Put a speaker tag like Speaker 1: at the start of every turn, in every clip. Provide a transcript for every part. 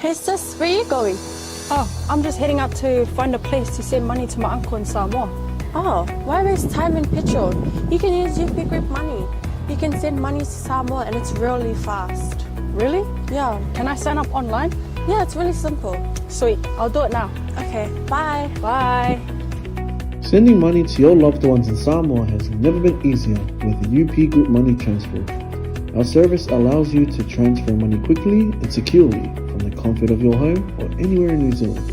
Speaker 1: Hey sis, where are you going?
Speaker 2: Oh, I'm just heading out to find a place to send money to my uncle in Samoa.
Speaker 1: Oh, why waste time and petrol? You can use UP Group Money. You can send money to Samoa and it's really fast.
Speaker 2: Really?
Speaker 1: Yeah.
Speaker 2: Can I sign up online?
Speaker 1: Yeah, it's really simple.
Speaker 2: Sweet, I'll do it now.
Speaker 1: Okay, bye.
Speaker 2: Bye.
Speaker 3: Sending money to your loved ones in Samoa has never been easier with the UP Group Money Transfer. Our service allows you to transfer money quickly and securely from the comfort of your home or anywhere in New Zealand.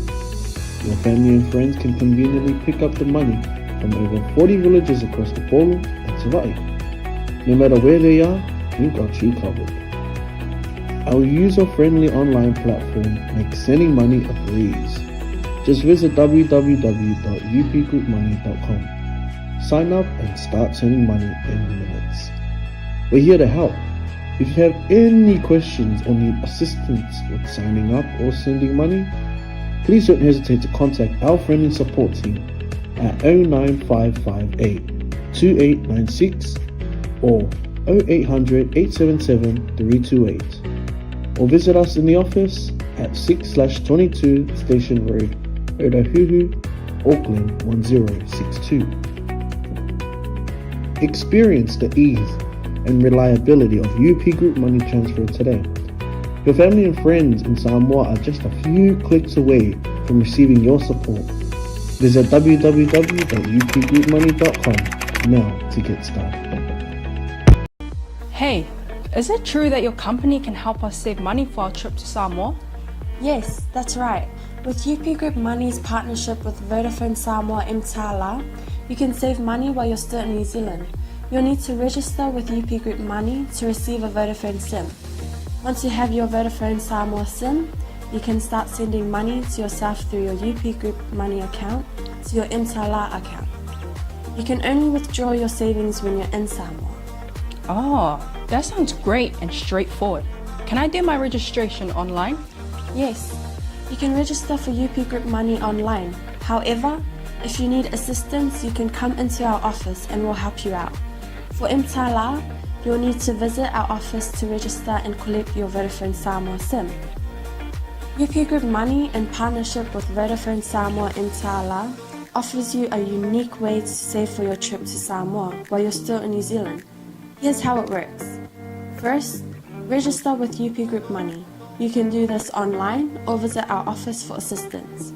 Speaker 3: Your family and friends can conveniently pick up the money from over 40 villages across the Polo and 𝚟𝚑𝚍. No matter where they are, we've got you covered. Our user-friendly online platform makes sending money a breeze. Just visit www.upgroupmoney.com. Sign up and start sending money in minutes. We're here to help. If you have any questions or need assistance with signing up or sending money, please don't hesitate to contact our friendly support team at 09558 2896 or 0800-877-328, or visit us in the office at 6/22 Station Road, Ōtahuhu, Auckland 1062. Experience the ease and reliability of UP Group Money Transfer today. Your family and friends in Samoa are just a few clicks away from receiving your support. Visit www.upgroupmoney.com now to get started.
Speaker 2: Hey, is it true that your company can help us save money for our trip to Samoa?
Speaker 1: Yes, that's right. With UP Group Money's partnership with Vodafone Samoa 𝚘𝚘𝚢𝚘, you can save money while you're still in New Zealand. You'll need to register with UP Group Money to receive a Vodafone SIM. Once you have your Vodafone Samoa SIM, you can start sending money to yourself through your UP Group Money account to your 𝚘𝚘𝚢𝚘 account. You can only withdraw your savings when you're in Samoa.
Speaker 2: Oh, that sounds great and straightforward. Can I do my registration online?
Speaker 1: Yes, you can register for UP Group Money online. However, if you need assistance, you can come into our office and we'll help you out. For 𝚘𝚘𝚢𝚘, you'll need to visit our office to register and collect your Vodafone Samoa SIM. UP Group Money, in partnership with Vodafone Samoa 𝚘𝚘𝚢𝚘, offers you a unique way to save for your trip to Samoa while you're still in New Zealand. Here's how it works. First, register with UP Group Money. You can do this online or visit our office for assistance.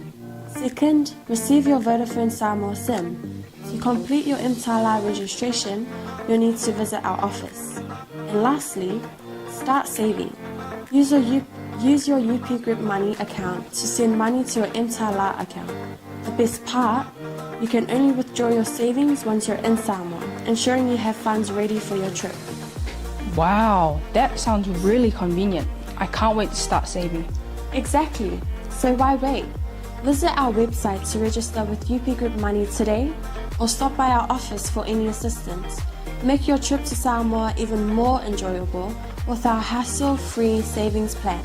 Speaker 1: Second, receive your Vodafone Samoa SIM. To complete your 𝚘𝚘𝚢𝚘 registration, you'll need to visit our office. And lastly, start saving. Use your UP Group Money account to send money to your 𝚘𝚘𝚢𝚘 account. The best part, you can only withdraw your savings once you're in Samoa, ensuring you have funds ready for your trip.
Speaker 2: Wow, that sounds really convenient. I can't wait to start saving.
Speaker 1: Exactly. So why wait? Visit our website to register with UP Group Money today, or stop by our office for any assistance. Make your trip to Samoa even more enjoyable with our hassle-free savings plan.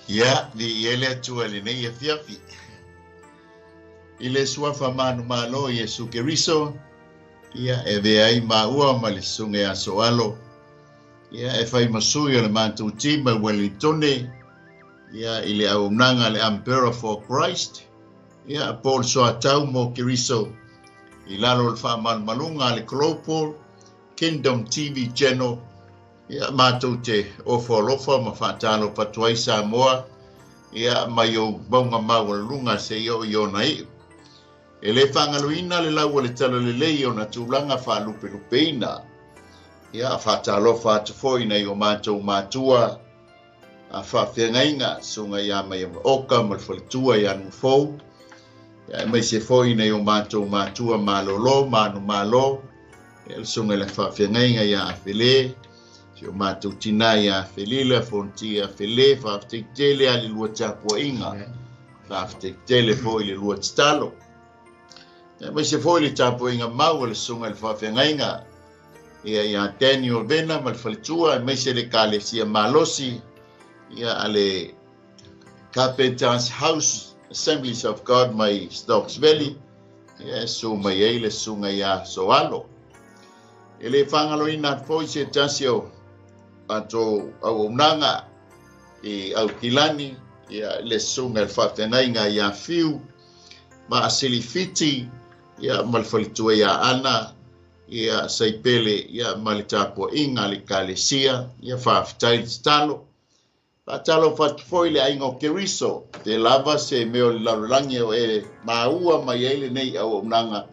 Speaker 4: Ia di ele atua le nei e fiafi. Ile suafa manu malo Yesu KERISO. Ia e veai maua ma le sunga a soalo. Ia e fai masui o le mantu tima 𝚗𝚙𝚙𝚅𝚘. Ia ile au nanga le Emperor for Christ. Ia Paul Soatau mo KERISO. Ilalo le wha malunga le Global Kingdom TV channel. Ia mātou te ofolofa ma whātalo patuai Samoa. Ia mai o baunga maua lunga se i o nei. E le whangaluina le lau le talo le lei o na tūlanga whalupelupeina. Ia whātalo whātufoi nei o mātou mātua. A whawhiangainga sunga ia mai o oka ma le whalitua i anu fau. Ia mai se foi nei o mātou mātua mālolo, mānu mālo. Ia sunga le whawhiangainga ia a while. O mātou tina ia whelila, fontia whele, whawhteketele a le lua tāpua inga. Whawhteketele fōi le lua titalo. Mai se fōi le tāpua inga mau le sunga le whawhengainga. Ia Daniel Vena ma le whalitua, mai se le kālesia malosi. Ia ale Carpenter's House Assemblies of God mai Stokes Valley ia so mai ai le sunga ia soalo ele whangaloina foi se tasio ato au unanga i au kilani ia le sunga le whawhenainga ia fiu ma asili fiti ia malfalitua ia ana ia saipele ia malitapo inga le kalesia ia whawhitai talo Patalo foi le aingo KERISO te lava se meo larulangi o e maua mai ele nei au unanga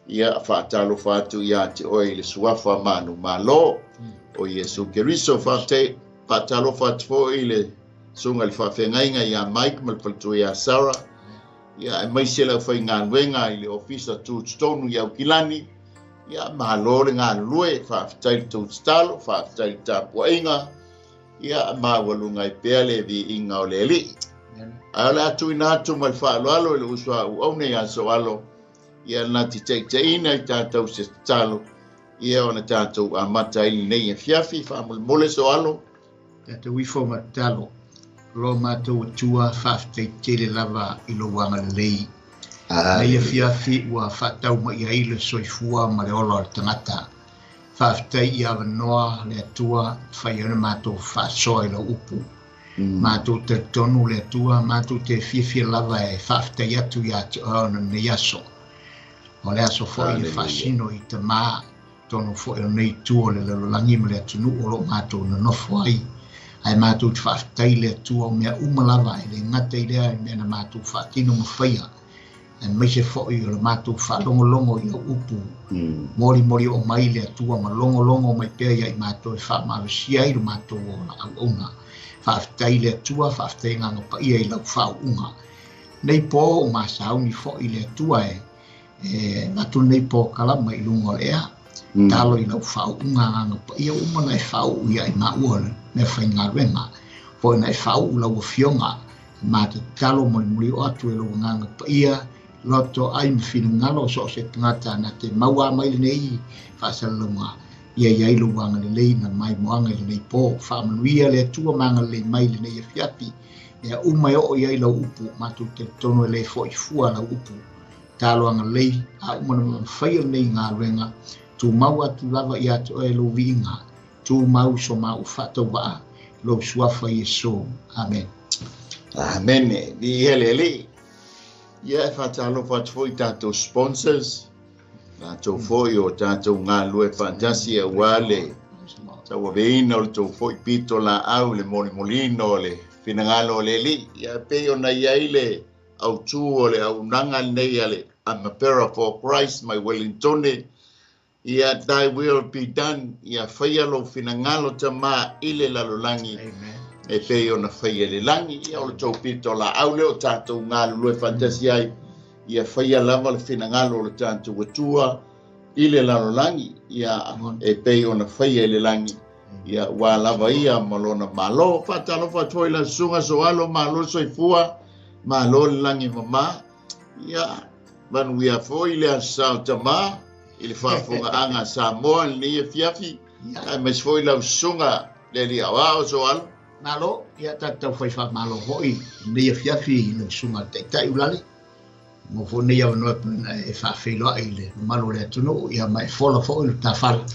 Speaker 4: ia whaatalo whatu ia te oi le suafa manu malo o Yesu KERISO whate patalo whatu foi le sunga le whawhengainga ia Mike malpaltu ia Sarah ia e mai sela whai ngā wenga i le ofisa tūtstonu ia ukilani ia malo le ngā lue whaafitai tūtstalo whaafitai tāpua inga ia mawalunga i peale vi inga o le li. Ala atu inatu mal whaaloalo i le usua u au nei aso alo ia nati te ina i tātou se talo ia ona tātou a mata ili nei e fiafi whaamulmole so alo.
Speaker 5: Tātou wifo matalo lo mātou tua whaaftei tele lava i lo wanga lei. Nei e fiafi ua whatau ma ia ile soifua ma le ola o tangata. Whaaftei i awa noa le atua whai ana mātou whaasoa i la upu. Mātou te tonu le atua, mātou te whiwhia lava e whaaftei atu i ati ona nei aso. O le aso fwoi le whaasino i te mā, tonu fwoi o nei tua le lalolangi ma le atunu o lo mātou na nofo ai. Ai mātou te whaaftei le atua o mea umalava e le ngata i lea i mea na mātou whaatino ma whaia. E mai se fwoi o le mātou whaalongolongo i la upu. Mori o mai le atua ma longo mai pea i mātou e whaamarasia i lo mātou o la au una. Whaaftei le atua, whaaftei nganga pa ia i lau whao unga. Nei pō o māsau ni fwoi le atua matu nei pō kalama i lungo lea. Talo i lau whao unga nganga pa ia umana e whao ia i maua me whai ngā renga. Fwoi na e whao u lau o fionga. Mātou talo mori o atu e lau nganga pa ia. Loto ai mwhinu ngalo so se tangata na te maua mai le nei whaasalunga. Ia iailu wanga le lei na mai moanga le nei pō. Whaamanuia le atua manga le mai le nei e fiapi. Ia umai o iai lau upu. Matu te tono e le fwoi fua lau upu. Talo anga lei. A umana mwhai nei ngā renga. Tu mau atu lava i atu e lo vinga. Tu mau so mau whatau waa. Lo suafa Yesu. Amen.
Speaker 4: Amen. Di hele le. Ia whatalo whatfoi tātou sponsors, tātou foi o tātou ngā lue fantasia wale, tau aveina o le tau foi pito la au le molino le finangalo le li, ia peo na iai le au tū o le au nanga nei ale, I'm a para for Christ, my Wellingtone, ia thy will be done, ia whaialo finangalo ta mā ile lalolangi. Amen. E pei ona whaia le langi, ia o le tau pito la au leo tātou ngā lue fantasi ai, ia whaia lava le whinangalo le tātou atua, i le lalo langi, ia e pei ona whaia le langi, ia wā lava ia malona malo, whatalo whatoi la sunga so alo, malo soifua, malo le langi mama, ia manu ia foi le asau tama, i le whafonga anga Samoa, ni e fiafi, ai mes foi la sunga le li awao so alo,
Speaker 5: Malo, ia tātou whai wha malo hoi, nei a fiafi i le sunga te tai ulale. Mo fo nei au noa e wha wheloa i le malo le atunu, ia mai whola hoi le tā whala.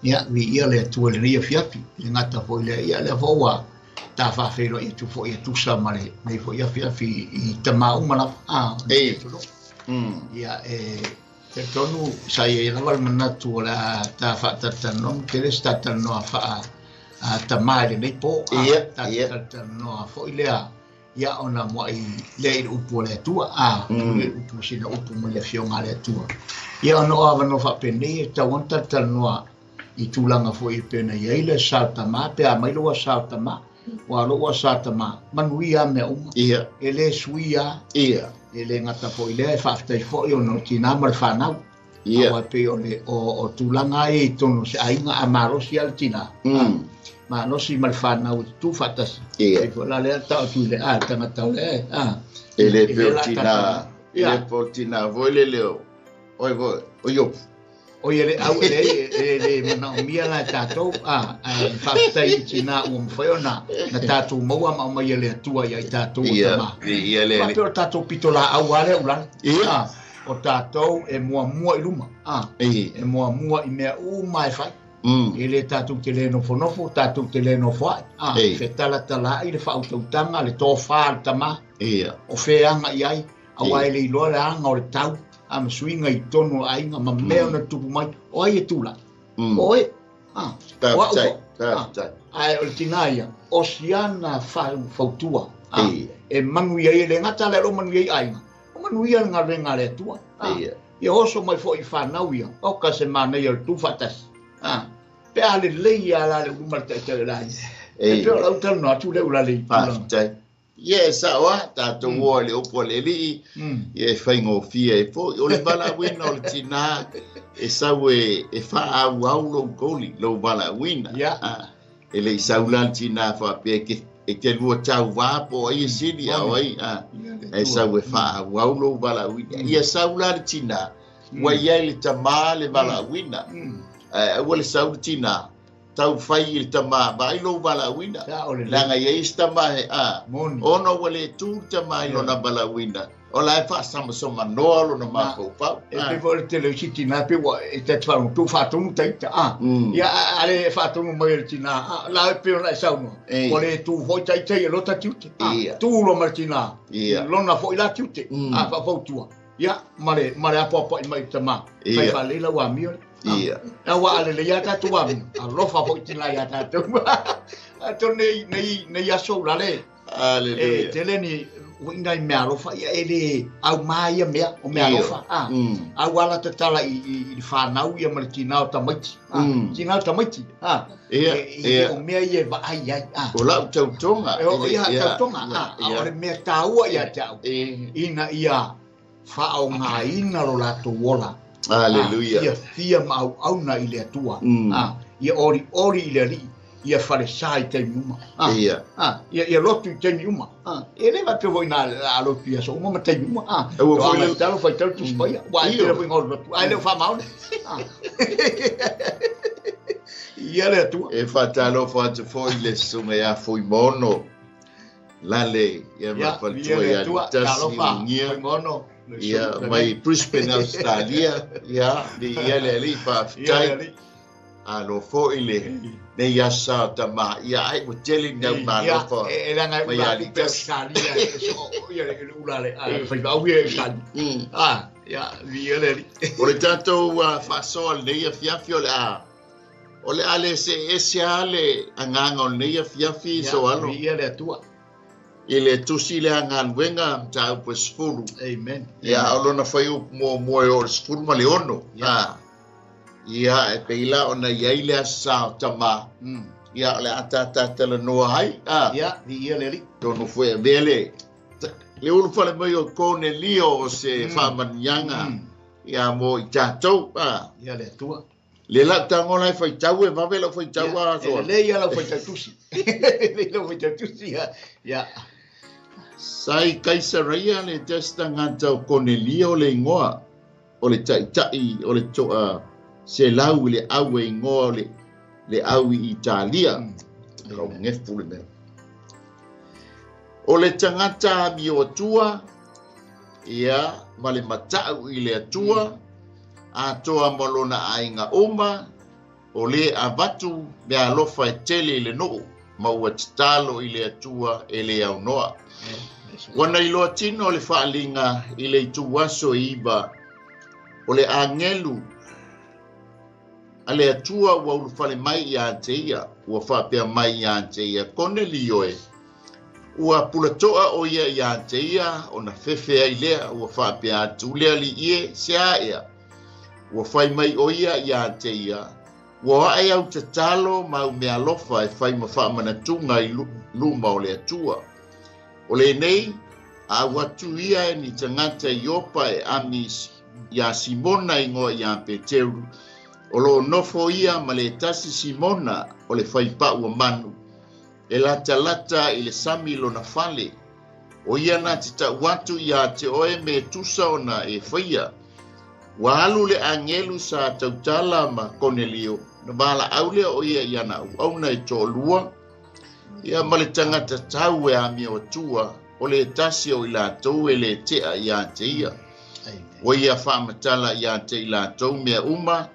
Speaker 5: Ia, vi ia le atua le nei a fiafi, le ngata hoi le ia le whaua, tā wha wheloa i tu fo i tusa mare, nei fo ia fiafi i ta maumana.
Speaker 4: Ei.
Speaker 5: Ia, te tonu, sai e lawal manatu o la tā wha tatano, te res tatano a wha ta mai le nei po ta no fo ilea ia ona mo i le upu le tua le upu sina upu mo le fionga le tua ia ona ava no fa pene ta wonta ta no i tulanga fo i pena ia le salta ma pe a mai lo salta ma wa lo salta ma manuia me uma ia ele suia ia ele ngata fo ile fa sta fo io no tina mal fa na ia pe o tulanga e tono se ainga amaro si altina ma no si malfana o tu fatas e la le ta tu le tanga ta le
Speaker 4: ele portina voile leo oi o yo
Speaker 5: O ele au le mana o mia la tatou whaftai tina ua mwhaiona na tatou maua ma mai ele atua ia i tatou o tama. Ma peo tatou pito la au ale ulan. O tatou e mua i luma. E mua i mea mai whai. Ele tatou te le nofo, tatou te le nofo ai. Whetala tala i le whautautanga, le tō wha le tama. O wheanga i ai, awa ele i loa le anga o le tau. Ama swinga i tono ainga ma mea na tupu mai o ai e tula o e ai o le tinaia o siana fautua e manu ia e le ngata le ro manu ia ainga o manu ia ngā renga le tua ia oso mai fo i whanau ia o ka se mana ia tu fatas pe ale leia la le umarta te rai e pe o lau tanu na tu le ula le
Speaker 4: Yes, tato wo le opo le li e faingo fia e fo o le bala wina o le tina e sawe e fa au lo goli lo bala wina e le saulan tina fa pe e ke lu tau va po ai sidi ai e sawe fa au lo bala wina e saulan tina wa ye le tama le bala wina e wo le saul tina tau fai il tama ba ilo bala wina langa ye istama ono wale tu tama ilo na bala wina ola fa sama soma no lo na ma ko pa
Speaker 5: e pe vol te le siti na pe wa e te fa tu fa tu te ya ale fa tu mo il tina la pe ona sa no wale tu ho tai te lo ta tu tu lo martina lo na fo ila tu te fa fo tu ya mare apo mai tama fai fa le la wa mi na wa ale le ya ta tu wa lo fa fo tina ya ta tu to nei aso la le
Speaker 4: haleluya
Speaker 5: tele ni winga mea lo fa ya ele au mai mea o mea lo fa au ala te tala i whanau ia marikina o tamaiti kina o tamaiti o mea ia va ai
Speaker 4: o lau tautonga
Speaker 5: o ia tautonga o le mea taua ia tau ina ia whao ngā ina lo la to wola
Speaker 4: haleluya
Speaker 5: ia fia au na i le atua ia ori i le ri ia fare sai te uma ia lotu te uma ele va te voi na a lo pia so uma te uma o foi talo foi talo tu spoia wa ia le ngol lotu ai le fa mal ia le tu
Speaker 4: e fa talo fa te foi le sume a foi mono lale ia va fa tu ia tasi
Speaker 5: mono
Speaker 4: ia mai Brisbane Australia ia ia le fa tai alo fo ile ne ya sa tama ya ai mo tele na ma lo fo
Speaker 5: era nga ya li pescaria so ya le ulale fa va ue kan ya viole
Speaker 4: por tanto fa sol ne ya fiafio la ole ale se ale anganga ne ya fiafi so alo
Speaker 5: ya le tua
Speaker 4: ile tu sile angan wenga ta pues fulu
Speaker 5: amen
Speaker 4: ya olo na foi mo o fulu ma leono ia e peila ona iaile sa tama ia le ata tele no hai
Speaker 5: ia ia le
Speaker 4: tono foi vele le ulu fale mai o kone lio se famanyanga ia mo i tatou
Speaker 5: ia le tua
Speaker 4: le la tango lai foi tau e mavela foi tau so
Speaker 5: le ia la foi tatusi le lo foi tatusi ia
Speaker 4: sai kaisaria le testanga tau kone lio le ngoa o le tai o le toa se lau le awe ingoa le awi Italia kau ngefu le mea o le tangata mi o tua ia ma le matau i le atua a toa malona ainga oma o le avatu me alofa e tele le noo ma ua titalo i le atua e le au noa wana i loa tino le whaalinga i le ituwaso iba o le angelu ale atua wa ulufale mai ya teia wa fapea mai ya teia Cornelioe wa pulatoa o ya teia ona fefe ilea wa fapea tulea li ie sea wa fai mai o ya teia wa ai au tatalo ma me alofa e fai ma fa mana tunga i luma o le atua o le nei a watu ia ni tangata yopa e amis ya Simona ingo ya Peteru o lo nofo ia ma le tasi Simona o le whaipa ua manu. E lata i le sami lo na fale. O ia na tita watu ia te oe me tusa ona e whaia. Walu le angelu sa tautala ma Cornelio. Na bala aule o ia iana au na tolua. Ia male tangata tau e ami o tua. O le tasi o ila tau e le tea ia te ia. O ia whaamatala ia te ila tau mea uma.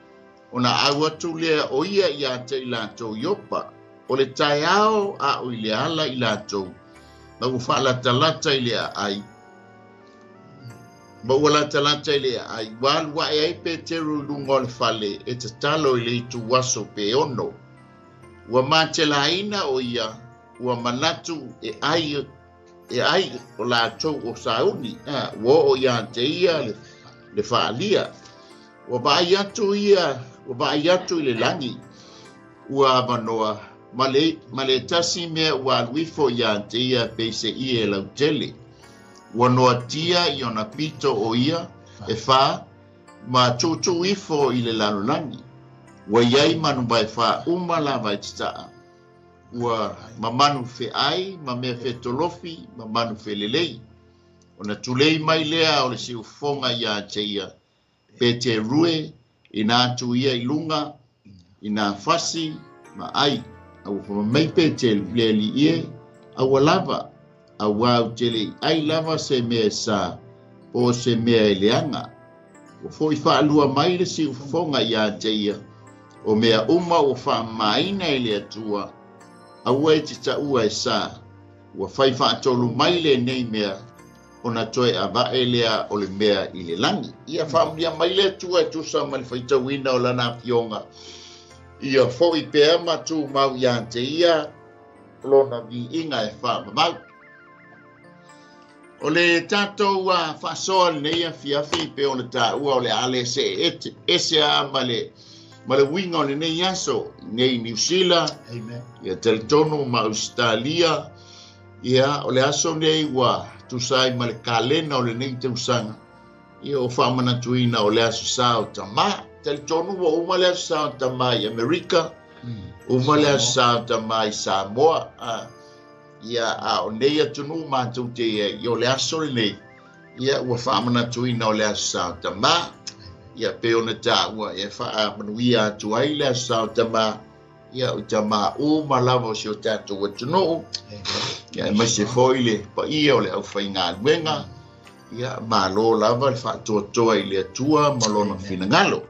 Speaker 4: O na awatu lea o ia te ila tau yopa. O le tai ao a o ile ala ila tau. Ma ufala talata ile ai. Ma wala talata ile ai. Wal wa e ai pe teru lungo le fale. E te talo ile itu waso pe ono. Wa matela ina o ia. Wa manatu e ai o la tau o sauni. Wo o ia te ia le faalia. Wa ba atu ia. Wa ba atu ile langi. Wa manoa. Male tasi mea wa wifo ia te ia pese ia lau tele. Wanoa tia i ona pito o ia e wha ma tūtu wifo i le lalolani. Wa iai manu bai wha umala vai titaa. Wa mamanu fe ai, ma mea fe tolofi, mamanu fe lelei. Ona tulei mai lea o le si ufonga ia te ia. Pe te rue, ina atu ia i lunga, ina fasi, ma ai. Au mai pe te leli ie, au lava, au wau tele ai lava se mea sa, o se mea eleanga. O foi wha lua mai le si ufonga ia te ia, o mea uma o wha maina ele atua, au e te ta ua e sa, ua whai wha atolu mai le nei mea, o na toe a va elea o le mea i le langi. Ia wha mea mai le atua e tusa mai whaita wina o lana fionga, ia foi pe matu mau ia te ia lona vi inga e fa mau o le tato wa fa sol ne ia fiafi pe o le ta o le ale se ese a male winga o le ne yaso nei New Zealand amen ia tel tono ma Australia ia o le aso nei wa tu sai male kalena o le nei te usanga ia o fa mana tuina o le aso sao tama tel tonu wa umale sa tamai America umale sa tamai Samoa ia a onea tunu ma tu te yo le aso le ia wa famana tuina o le sa tama ia pe ona ta wa e fa manuia tu ai le sa tama ia o tama o malavo si o tato wa tunu ia ma se foile pa ia o le au fainga wenga ia ma lo lava fa to ile tua malona fina ngalo.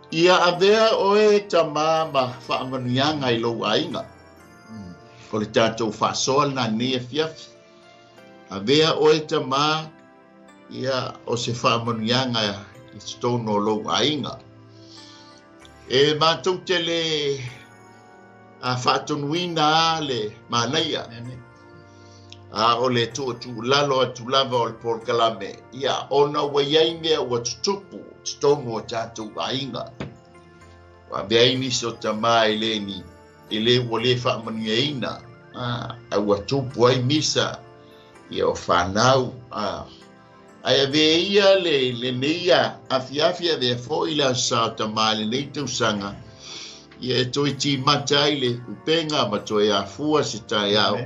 Speaker 4: Ia avea oe tama ma whaamanuianga i lo ainga. Ko le tātou whasoal na nea fiafi. Avea oe tama ia o se whaamanuianga i stono lo ainga. E mātou te le a whaatonuina le mānaia. O le tu lalo tu lava o le porkalame. Ia ona waiai mea ua tutupu. Stono o tātou ainga. Wa beaini so tamai leni. Ele wale whaamania ina. Aua tupu ai misa. Ia o whanau. Ai ave ia le neia. Afiafia ve fo ila sa tamai le nei tausanga. Ia toi ti matai le upenga ma toi a fua se tai au.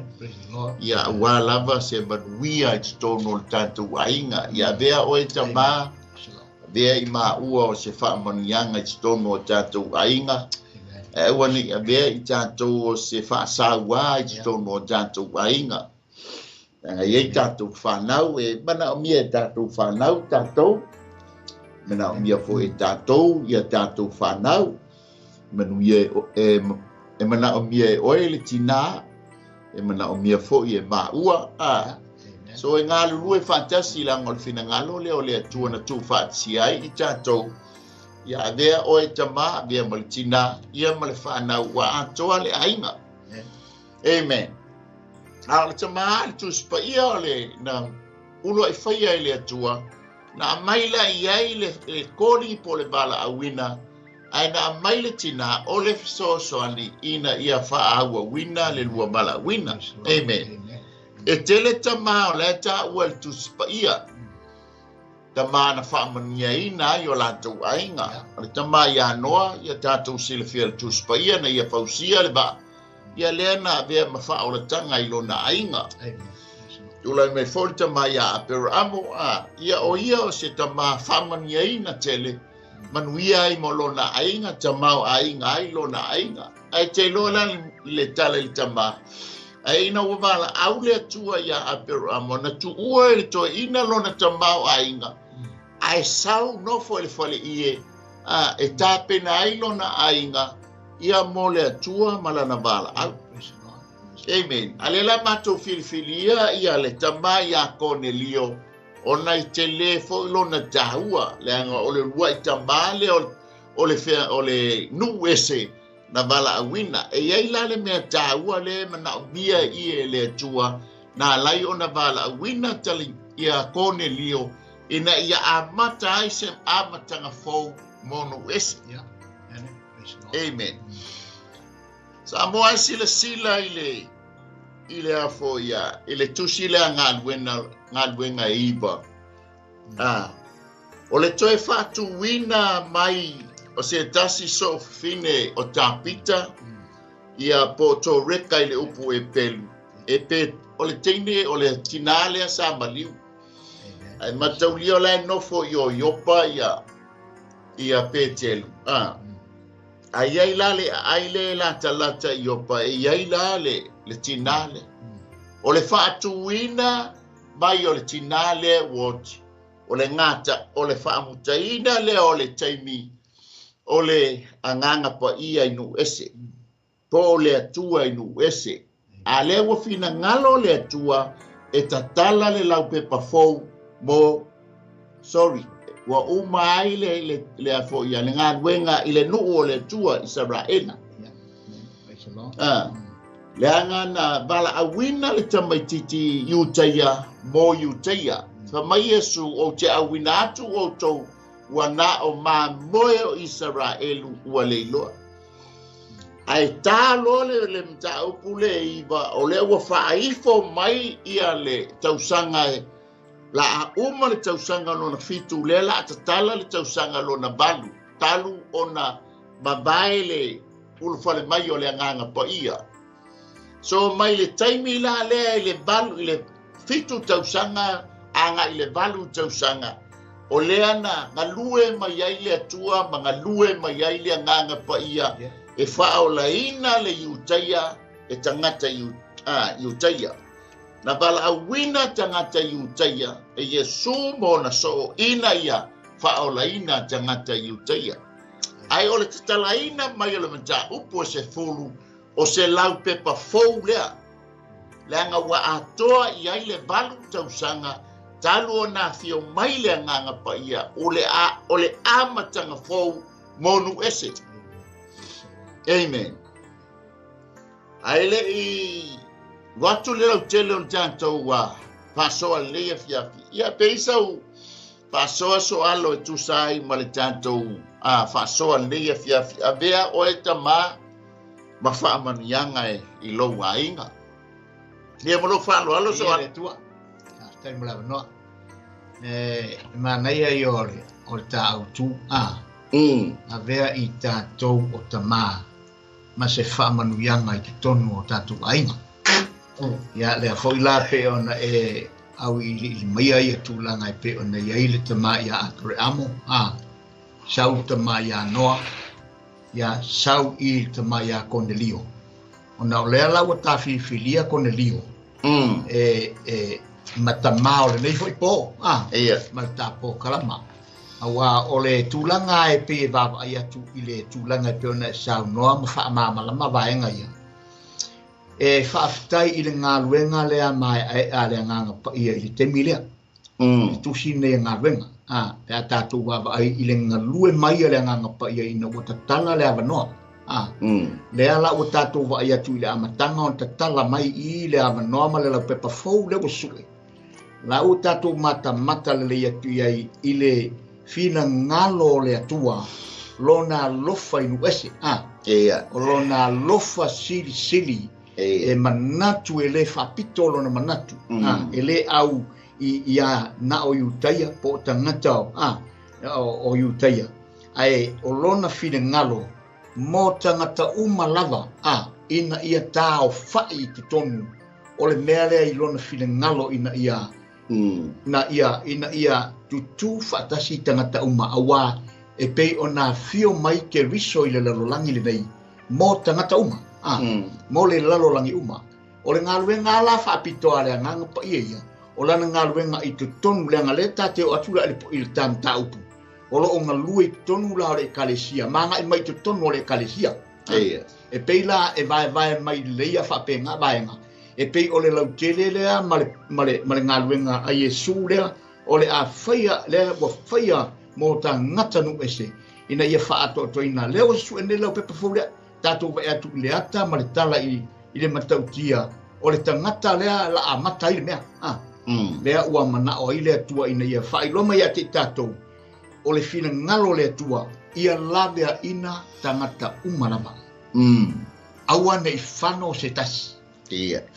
Speaker 4: Ia ua lava se manuia i stono o tātou ainga. Ia vea oe tamai. Vea i maa ua o se whaamanianga i tono o tātou ainga. Ewa ni vea i tātou o se whaasaua i tono o tātou ainga. Iei tātou whanau e mana o mia tātou whanau tātou. Mana o mia fo e tātou ia tātou whanau. Manu ia e mana o mia e oe le tina. E mana o mia fo i e maa ua. So e ngā lulu e whantasi lango le whina ngalo leo lea tuana tū whatsi ai i tātou. Ia avea oe tama, avea male tina, ia male whanau wa atoa le ainga. Amen. Ale tama le tu spa ia ole na ulo e whaia i lea tua. Na maila i ai le kori po le bala awina. Ai na maile tina o le fisosoani ina ia wha awa wina le lua bala wina. Amen. E tele tama o le ta ua le tuspa ia. Tama na whaamania ina i o lātou ainga. Le tama ia noa, ia tātou sila fia le tuspa ia na ia fausia le ba. Ia lea na vea ma wha o le tanga i lona ainga. Tula me fol tama ia pero amo ia o se tama famani aina tele manuia I molona ainga tamau ainga ai lona ainga ai te lola le tale le tama ai na wala aule tua ia pero amo na tu ua le to ina lona tamau ainga ai sau no fole ie e tape na ai lona ainga ia mole tua malana vala Amen. Alela mato filifilia ia le tama ia Cornelio. Ona I tele fo lona tahua le anga ole lua I tama le ole nu ese na vala awina. E ia ila le mea tahua le mana bia ie le tua na lai ona vala awina tali ia Cornelio ina ia amata aisem amatanga fo mono ese. Amen. Sa moa sila ile afo ia ile tusile ngaluenga iba ole toe fatu wina mai o se tasi so fine o tapita ia poto reka ile upu epe ole teine ole tinale sa maliu ai mataulio la nofo yo yopa ia petelu ai lale aile la talata yopa ai lale le tinale o le faatuina mai o le tinale watch o le ngata o le faamutaina le o le taimi o le anganga pa ia inu ese po le atua inu ese a le wa fina ngalo le atua e tatala le lau pepa fou mo sorry wa umai le afo ia le ngaluenga ile nu o le tua Israela le anga na bala awina le tamaititi yutaya mo yutaya fa mai Yesu o te awina atu o to wana o ma moe o Israelu ua leiloa ai talo le mta upule iba o le ua faifo mai ia le tausanga la uma le tausanga lona fitu le la tatala le tausanga lona balu talu ona babaile ulfale mai o le nganga pa ia so mai le taimi la le balu le fitu tausanga anga ile balu tausanga o le ana ngalue mai ai le atua ma ngalue mai ai le nganga pa ia e faaolaina le yutaya e tangata yutaya na bala awina tangata yutaya e Yesu mo na so ina ia faaolaina tangata yutaya ai ole tatalaina mai ole mta upo se fulu o se lau pepa fou lea leanga wa atoa i ai le balu tausanga talu o na fio mai le nganga pa ia ole amatanga fou monu ese Amen. Aile I watu le tele o tanto wa paso le fiafi. Ia peisau paso so alo tu sai male tanto paso le fiafi avea o etama ma fa manianga I lo wainga. Ni mo lo fa lo alo so tua.
Speaker 5: Stai mo la no. Ma nei ai ore o ta tu avea I tatou o tama ma se whaamanuianga I te tonu o tātou ainga. Ia lea fo I la pe ona au I mai ai tūlanga I pe ona I aile tama ia akore amo. Sau tama ia noa. Ia sau I tama ia Cornelio. Ona o lea lau ta filia Cornelio. Matama o le nei foi po. Ma ta po kalama. Awa ole tūlanga pe vava ia tu ile tūlanga pe ona sau noa ma fa mama lama vaenga ia fa aftai ile ngaluenga le mai ale nganga pa ia ile temilea tu sine ngaluenga pe tatu vava ile ngalue mai ale nganga pa ia ina wata tala le avanoa le ala o tatu va ia tu ile amatanga on tala mai ile avanoa ma le la pepa fou le wosule la o tatu mata le ia tu ia ile fina ngalo le atua lona lofa inu ese o lona lofa sili e manatu ele fapito lona manatu ele au ia na o yutaya po tangata o yutaya ai o lona fina ngalo mo tangata umalava ina ia tao fai te tonu o le mea lea I lona finangalo ina ia tutu whaatasi tangata uma awa e pei o nā whio mai KERISO I le lalolangi le nei mō tangata uma mō le lalolangi uma o le ngaluenga la whaapitoa lea nganga pa ia o lana ngaluenga I tu tonu lea ngaleta te o atura I le tamta upu o lo o ngalue tonu la o le ekalesia manga I mai tu tonu o le ekalesia e pei la e vai mai leia whaapenga vaenga e pei o le lautele lea ma le ngaluenga a Yesu lea o le a whaia lea wa whaia mō ta ngata nu ese ina ia whaato to ina leo su ene lau pepa fōlea tātou vai atu le ata ma le tala I le matautia o le tangata lea la a mata I le mea lea ua mana o I le atua ina ia whailoma ia te tātou o le fina ngalo le atua ia lavea ina tangata umarama aua nei whano se tasi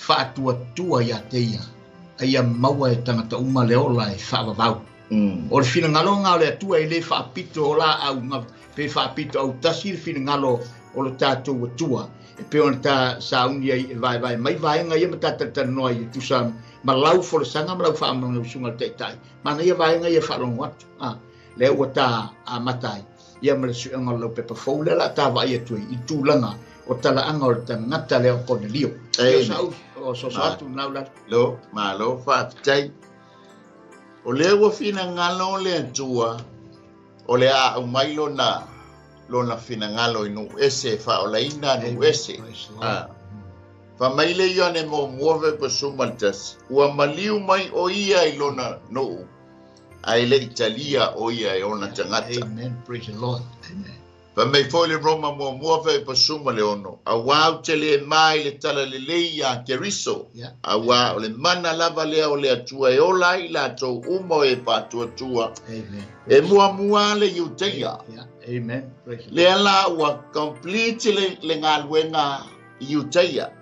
Speaker 5: whaatua tua ia teia ia maua e tangata uma le ola e whaavavau o le fina ngalo ngā le atua I le whaapito o la au pe whaapito au tasi le fina ngalo o le tātou atua e pe ona tā sauni ai e vai mai vaenga ia matata noa I tusa ma lau fole sanga ma lau whaamanga usunga le teitai mana ia vaenga ia whaalongo atu le ua tā a matai ia ma le suenga lau pepa fōle la tā vai atu I tūlanga o tala anga o le tangata leo Cornelio o Soatau nau la
Speaker 4: lo whaatai o le ua fina ngalo le atua o le a au mai lona fina ngalo inu ese whaolaina nu ese whamaile ia ne mo muove pa sumaltas ua maliu mai o ia I lona no ai le Italia o ia e ona tangata
Speaker 5: Amen praise the Lord Amen
Speaker 4: Whamei fōle Roma mo muawhai pa suma le ono. A wāu te le mai le tala le leia KERISO. A wā o le mana lava lea o le atua e ola I la tau umo e pātua tua. E mua le iuteia.
Speaker 5: Amen.
Speaker 4: Le ala ua complete le ngā luenga iuteia.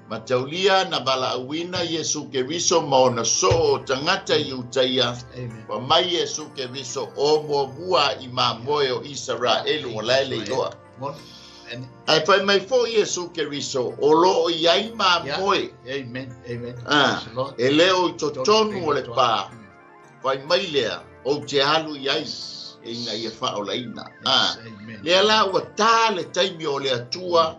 Speaker 4: Ma taulia na bala awina Yesu KERISO ma na so tangata iuteia. Wa mai Yesu KERISO o mua I ma moe o Israel o laile loa. Ai pai mai fo Yesu KERISO o lo o iai ma moe.
Speaker 5: Amen.
Speaker 4: E leo I totonu o le pā. Pai mai lea o te alu iai. E inga ia wha o laina. Lea la ua tā le taimi o le atua.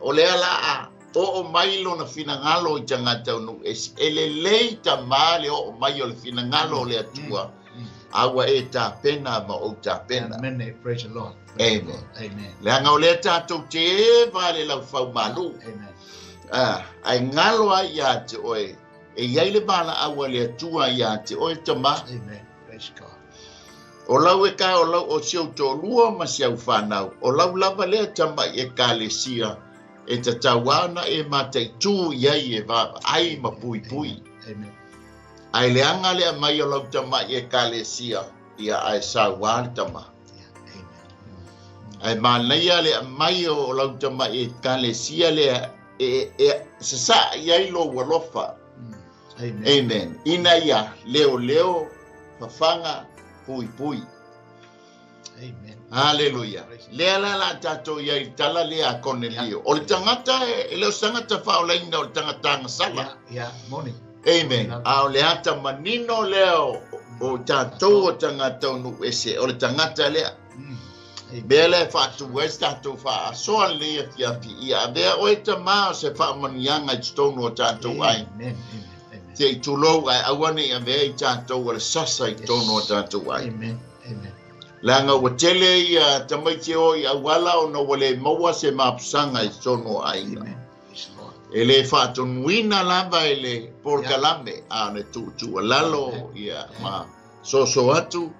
Speaker 4: O lea la o mai lo na finangalo I tangata unu esi. Ele lei ta male o mai o le finangalo le atua. Awa e ta pena ma o ta pena.
Speaker 5: Amen. Praise the Lord.
Speaker 4: Amen. Le anga o le tātou te vale lau whau malu. Ai ngalo ai ia te oe. E iai le bala awa le atua ia te oe tama.
Speaker 5: Amen. Praise God.
Speaker 4: O lau e ka o lau o siau tō lua ma siau whanau. O lau lava le tama e ka le sia. E ta tawana e matai tū iai e vava ai ma pui. Ai le anga le mai o lau tama e kalesia ia ai sa wāli tama. Ai mānaia le mai o lau tama e kalesia le e sasa iai lo walofa. Amen. Ina ia leo fafanga pui.
Speaker 5: Amen.
Speaker 4: Hallelujah. Lea la tato ia tala lea Cornelio. O le tangata e leo tangata whaolaina o le tangata ngasala.
Speaker 5: Morning.
Speaker 4: Amen. A o le ata manino leo o tato o tangata unu ese. O le tangata lea. Bele fatu wes tato fa soa lea fiafi ia. Bea o e tama se fa manianga I stonu o tato ai. Te I tulou ai awane ia bea I tato o le sasa I tonu o tato ai.
Speaker 5: Amen.
Speaker 4: Langa wa tele ia tamaiti o I awala o no wale maua se mapusanga I sono aina. Ele whātonuina lava ele porkalame a ne tu alalo ia ma so atu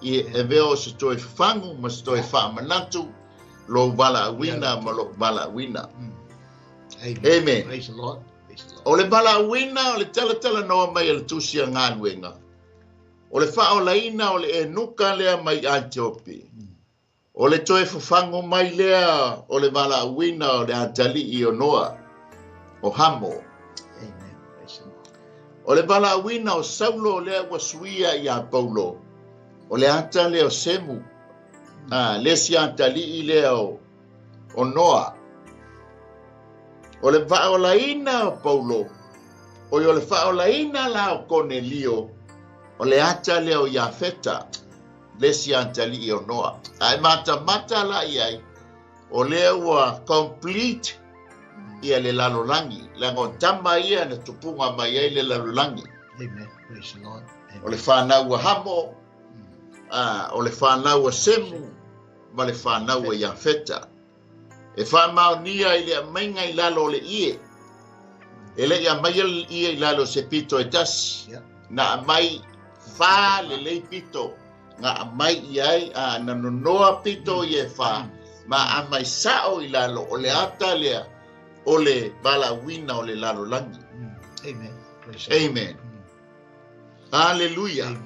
Speaker 4: I e veo se toi whangu ma se toi whamanatu lo wala wina ma lo wala wina. Amen.
Speaker 5: Praise the Lord.
Speaker 4: O le wala wina o le tala noa mai ele tusia ngā luenga. O le whaolaina o le e nuka lea mai Antiopi. O le toe fufango mai lea o le wala wina o le atali I o noa. O hamo. O le wala wina o Saulo o lea wasuia I a Paulo. O le ata lea o Semu. Le si atali I lea o noa. O le whaolaina o Paulo. O le whaolaina la o Cornelio. O le ata leo ia feta. Le si antali i o noa. Ai mata la iai. O lea ua complete ia le lalolangi. Le ngotama ia na tupunga mai ai le lalolangi.
Speaker 5: Amen. Praise the Lord. Amen.
Speaker 4: O le whanau a hamo. O le whanau a semu. Ma le whanau a ia feta. E whamau nia i le mainga i lalo le ie. E le ia mai ia i lalo se pito e tasi. Na mai wha le lei pito. Nga mai iai na nonoa pito i e wha. Ma a mai sao i lalo o le ata lea. O le bala wina o le lalo langi.
Speaker 5: Amen.
Speaker 4: Amen. Hallelujah.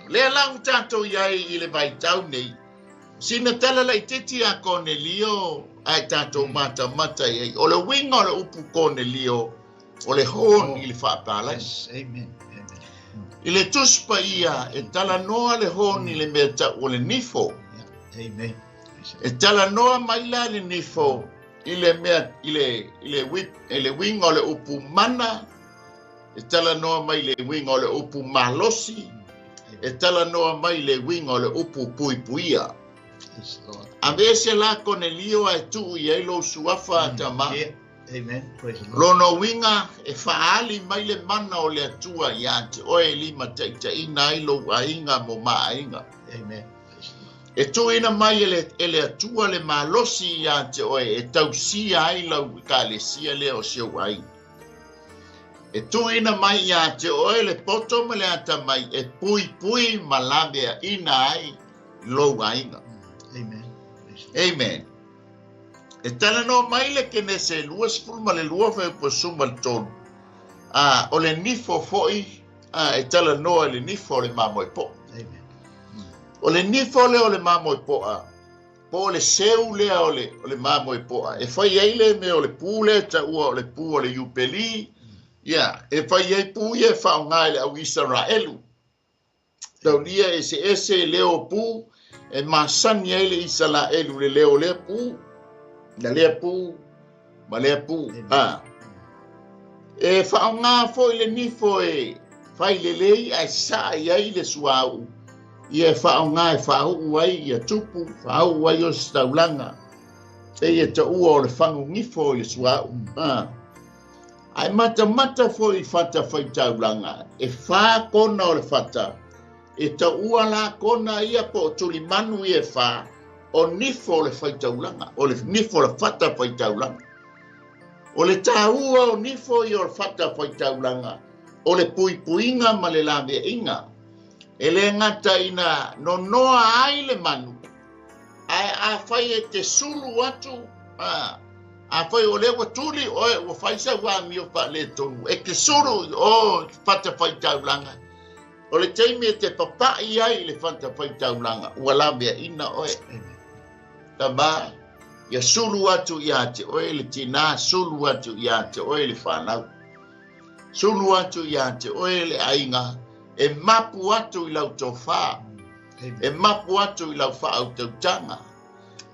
Speaker 4: Lea lau tato iai i le vaitau nei. Sina tala lai titi a Cornelio ai tato mata iai. O le winga o le upu Cornelio. O le hon i le whaapalai.
Speaker 5: Yes. Amen.
Speaker 4: I le tuspa ia e tala noa le hon i le mea ta o le nifo.
Speaker 5: Amen.
Speaker 4: E tala noa mai la le nifo i le mea i le winga o le upu mana. E tala noa mai le winga o le upu malosi. E tala noa mai le winga o le upu puipuia. A vese la Cornelio ai tu i ai lo suafa tama.
Speaker 5: Amen. Praise the Lord.
Speaker 4: Lono winga e faali mai le mana o le atua i ante oe lima taita ina ilo ainga mo maainga.
Speaker 5: Amen.
Speaker 4: E tu ina mai ele atua le malosi i ante oe e tausia ai lau ka le sia le o seo ai. E tu ina mai i ante oe le poto ma le ata mai e pui malabea ina ai lo ainga.
Speaker 5: Amen.
Speaker 4: Amen. E tala no mai le ke ne se lua sfulma le lua fe po suma le tonu. O le nifo foi, e tala no le nifo le mamo e po.
Speaker 5: Amen.
Speaker 4: O le nifo le o le mamo e po a. Po le seu le o le mamo e po a. E fai ei le me o le pule, ta ua o le pu o le yupeli. Ya, e fai ei pu e fa ngai le au Israelu. Tau lia ese leo pu, e masani ei le Israelu le leo le pu. Na lea pu, ma lea pu. E whaonga fo i le nifo e whai le lei ai sa i ai le suau. I e whaonga e whau uai i a tupu, whau uai o staulanga. E ta ua o le whangu ngifo i le suau. Ai mata fo i whata whai taulanga. E wha kona o le whata. E ta ua la kona ia po tuli manu i e wha. O nifo le whaitaulanga, o le nifo le whata whaitaulanga. O le tāua o nifo i o le whata whaitaulanga. O le puipuinga ma le lawe inga. E le ngata ina no noa ai le manu. A whai e te sulu atu. A whai o le watuli o e whaisa wa mi o wha le tonu. E te sulu o whata whaitaulanga. O le teimi e te papai ai le whata whaitaulanga. Ua lawe ina o e. Tama, ia sulu atu ia te oe le tina, sulu atu ia te oe le whanau. Sulu atu ia te oe le ainga, e mapu atu i lau tō wha. E mapu atu i lau whaau tautanga.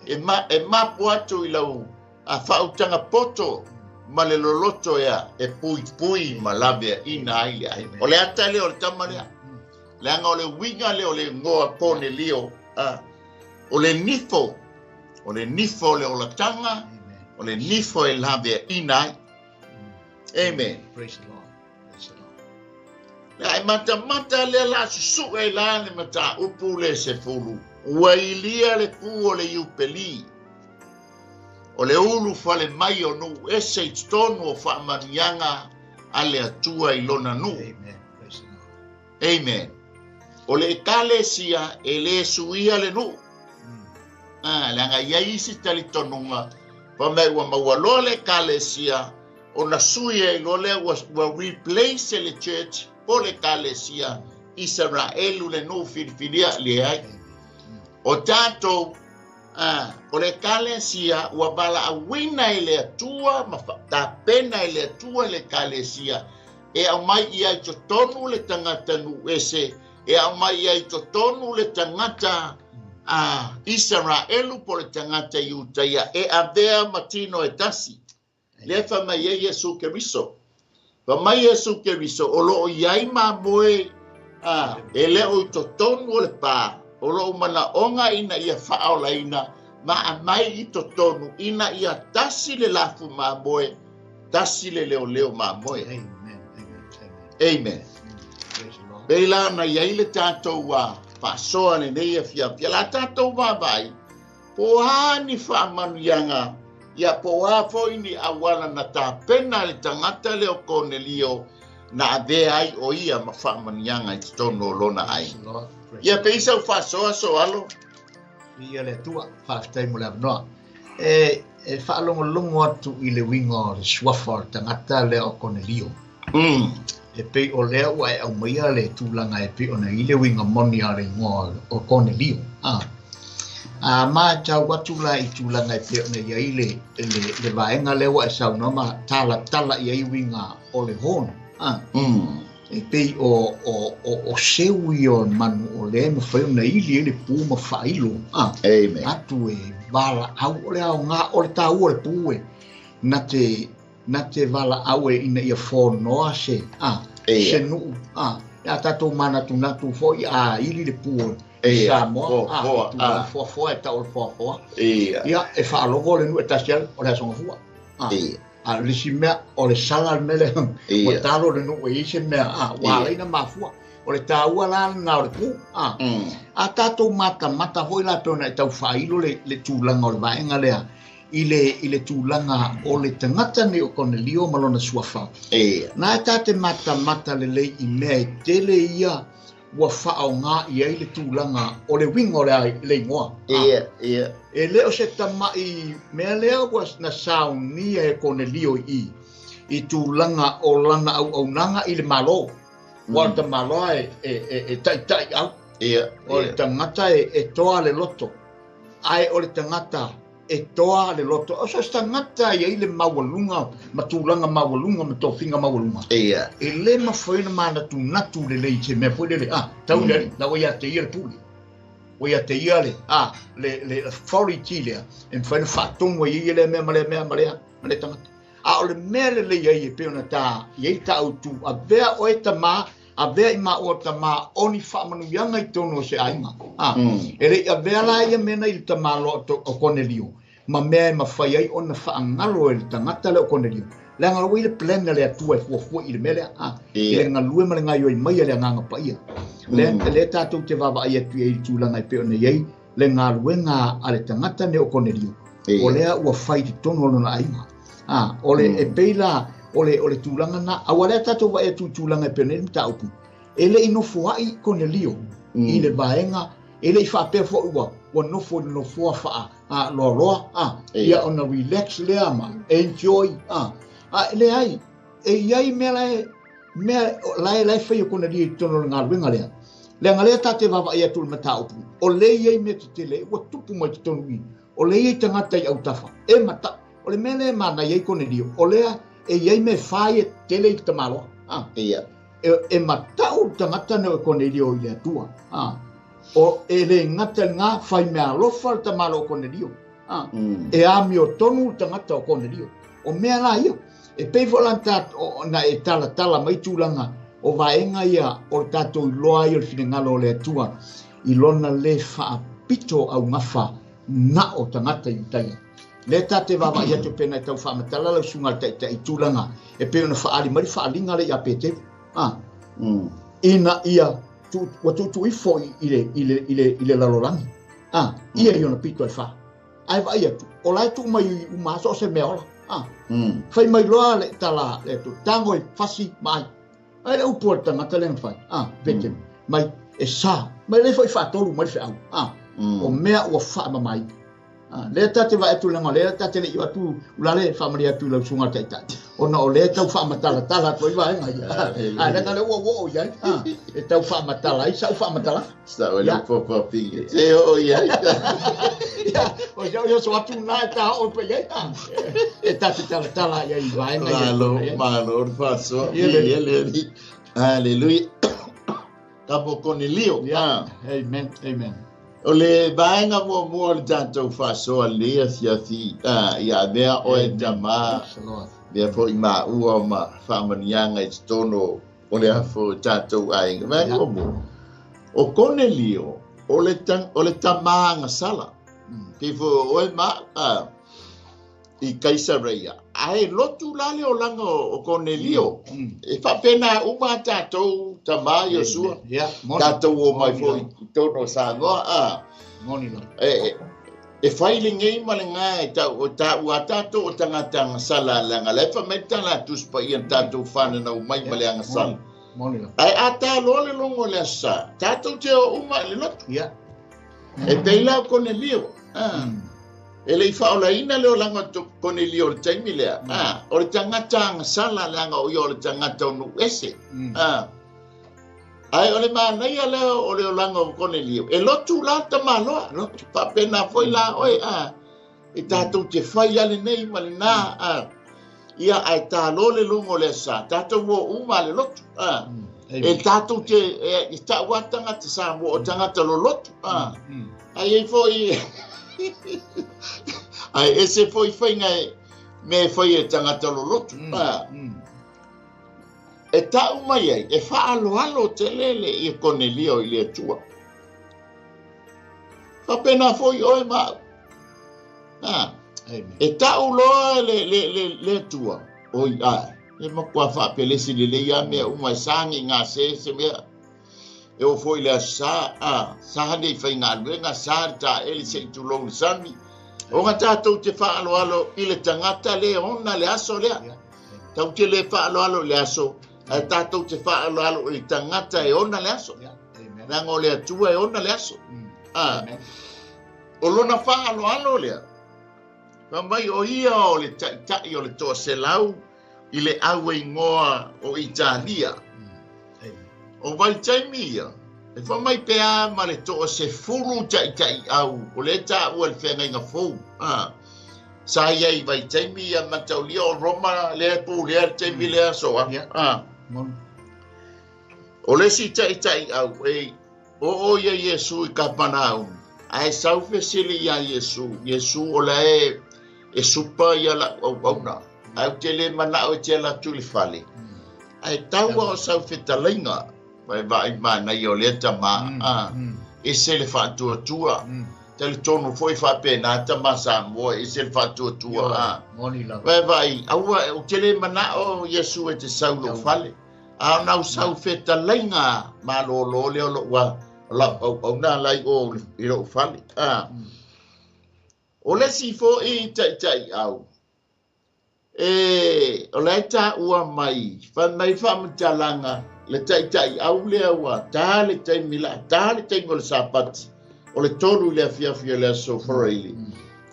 Speaker 4: E mapu atu i lau whautanga poto, ma le loloto ea, e pui ma labea ina ai le ai. O le ata leo le tamalea. Le anga o le winga leo le ngoa pone leo, o le nifo. O le nifo le olatanga, o le nifo e labea inai. Amen.
Speaker 5: Praise the Lord.
Speaker 4: Le ai mata le la susu e la le mata upu le se fulu. Ua ilia le pu o le yupeli. O le ulu fale mai o nu ese itonu o whaamanianga a le atua i lona nu.
Speaker 5: Amen. Praise the Lord.
Speaker 4: Amen. O le ekalesia e le suia le nu. Langa ia isi tali tonunga. Pa mai ua maua le kalesia. O na suia i lole ua replace le church. Po le kalesia. Israelu le no filifilia le ai. O tato. O le kalesia ua bala awina i le atua. Ta pena i le atua le kalesia. E au mai ia i totonu le tangata nu ese. E au mai ia i totonu le tangata Israelu po le tangata iutaia e avea matino e tasi. Le fa mai Yesu Keriso. Pa mai Yesu Keriso o lo iai ma moe e le o to tonu o le pa. O lo mana onga ina ia fa'aola ina ma mai I to tonu ina ia tasi le lafu ma moe. Tasi le leo ma moe.
Speaker 5: Amen.
Speaker 4: Amen. Beila na iai le tātou wa pasoa le nei fia la tātou wa vai. Po hani whaamanuianga ia po fo ini awala na tā pena le tangata le o Cornelio na ave ai o ia ma whaamanuianga I tono lona ai. Ia peisa u whasoa so alo.
Speaker 5: Ia le tua whaftai mo le avnoa. E whaalongo atu I le winga o le suafa o tangata le o Cornelio. E pei o lea ua e au maia le tūlanga e pei o na I le winga moni a le ngoa o Cornelio. Ma tau watu la I tūlanga e pei o na iai le vaenga le wa e sauna ma tala iai winga o le hon. E pei o sewi o manu o le ma whai o na ili e le pū ma whailo.
Speaker 4: Amen.
Speaker 5: Atu e wala au o le au ngā o le tāu o le pū e na te wala au e ina ia whonoa se nuu ia tatou mana tunatu foi ili le pū Samoa foa e tau le foa ia e whaalogo le nu e tasial o le asonga fua a lisi mea o le sala mele o talo le nu e ise mea wala ina mafua o le tāua la ngā o le pū a tatou mata hoi la peona e tau whailo le tūlanga o le vaenga lea I le tūlanga o le tangata ni o Cornelio malona suafa. Nā tate mata le lei I mea e tele ia ua whaao ngā I ai le tūlanga o le winga o le ingoa. E leo se tamai mea leo ua na saunia e Cornelio I tūlanga o lana au nanga I le malo. Wa ta malo e tai au. O le tangata e toa le loto. Ai o le tangata e toa le loto. O sa tangata I le mawalunga, matulanga mawalunga, matofinga mawalunga. E le mawhaina mana tu natu le lei te mea pwede le, tau le, na wai a te ia le puli. Wai a te ia le whauri lea, e mwhaina whātonga I le mea male tangata. O le mea le lei ai e peona tā, I ta autu, a vea o e ta maa, a vea I maa o ta maa, oni whaamanuianga I tono se ainga. E rei a vea la ia mena I le ta maa lo o Cornelio. Ma mea ma whai ai ona whaangalo e le tangata le o Cornelio. Le anga roi le plena le atua e fuafua I le mele. I le ngalue ma le ngai oi mai le nganga pa ia. Le tātou te wawa ai atu e tūlanga I peona iei, le ngalue ngā a le tangata ne o Cornelio. O lea ua whai te tono lona ainga. O le e peila o le tūlanga na awale tatou wa e tūlanga e pene ta upu e le inofo ai Cornelio I le vaenga e le fa pe fo wa no fo fa lo ia ona relax le ama enjoy le ai e ia me la fa Cornelio tono nga winga le ngale tate va ia tul mata upu o le ia me te le wa tupu mai tono o le ia tangata I au tafa e mata o le mele mana ia Cornelio o lea e iai me whae tele I tamalo. E matau tangata ne o Cornelio I le atua. O e le ngata ngā whai mea lofa tamalo o Cornelio. E ami o tonu tangata o Cornelio. O mea la ia. E peifo lanta na e tala mai tūlanga o vaenga ia o tātou loa I o whingalo o le atua I lona le whaapito au ngawha na o tangata I taia. Le tate wawa ia te pena tau whaamatala lau sunga I tūlanga e peo na whaali mari whaalinga le ia pete. Ina ia watu ifo I le lalorangi. Ia I ona pito e wha. Ai wa ia tu. O lai tu mai umaso o se mea ola. Whai mai loa le tala le tu tango I whasi mai. Ai le upo le tangata le mwhai. Pete mai e sa. Mai le whai whaatoru mari wha au. O mea ua wha mai. Le tate va etu langa le tate le iwa tu ulale family atu la sunga taita ona o le tau fa matala to iwa nga ya le ngale wo ya e tau fa matala isa fa matala
Speaker 4: sta o le popo pingi e o ya
Speaker 5: o yo so atu na ta o pe ya e tate tala ya iwa nga
Speaker 4: malo faso ele hallelujah Cabo Cornelio
Speaker 5: amen
Speaker 4: O le vaenga mua le tātou whasoa lea thiathi ia mea oe tama mea fo i maa ua ma whamanianga i tono o le hafo tātou ainga. Vaenga mua. O Cornelio, o le tamanga sala. Pifo oe maa i Kaisarea. Ai lotu lale o langa o Cornelio. E whapena uma tātou tama Iosua. Tātou o mai fo i tono Samoa. E whaile ngei male ngai o tāua tātou o tangatanga sala langa. Le whametana tuspa ian tātou whanana o mai male anga sala. Ai a tā lole longo le asa. Tātou te o uma le lotu. E peila o Cornelio. E le whaola ina leo langa to Cornelio le taimi lea. O le tangata anga sala langa o yo le tangata o nu ese. Ai o le mānaia leo o leo langa o Cornelio. E lotu la ta maloa. Lotu papena foi la oe. E tātou te whai ale nei mali nā. Ia ai tā lole lungo le sa. Tātou o uma le lotu. E tātou te e tā watanga te sa mo o tangata lo lotu. Ai e foi... Ai ese foi ngai me foi e tangata lo lotu. E tau mai ai, e whaaloalo te lele i Cornelio i le tua. Whapena foi oe mau. E tau loa le tua. Oi ai, e makua whapelesi le leia mea umai sangi ngā se mea. E o foi le sa hane i whai ngā luenga sa ta eli se i tulong sami. O ngā tātou te whaaloalo i le tangata le ona le aso lea. Tau te le whaaloalo le aso. Ai tātou te whaaloalo i tangata e ona le aso. Rango le atua e ona le aso. O lona whaaloalo lea. Whamai o ia o le tai o le toa selau i le awe ingoa o Italia. O vai taimi ia. E whamai pea ma le toa se furu tai au. O le ta ua le whenga inga fou. Sa iai vai taimi ia mataulia o Roma le pu le taimi le aso. O le si tai au. O ia Iesu i kapana au. Ai sau fesili ia Iesu. Iesu o la e supa ia la au na. Au te le mana o te la tulifale. Ai taua o sau fetalainga. Vai mana i o le tama. E se le whātua. Te le tonu foi whapena tama sa moa. E se le whātua. Vai, aua o te le mana o Iesu e te sau lo fale. Au nau sau fetalainga ma lo leo lo wa. Au na lai o i lo fale. O le si fo i tai au. E o le ta ua mai. Whamai whamatalanga. Le tai au lea ua. Tā le tai mila. Tā le tai ngole sapati. O le tonu lea fiafia lea so whareili.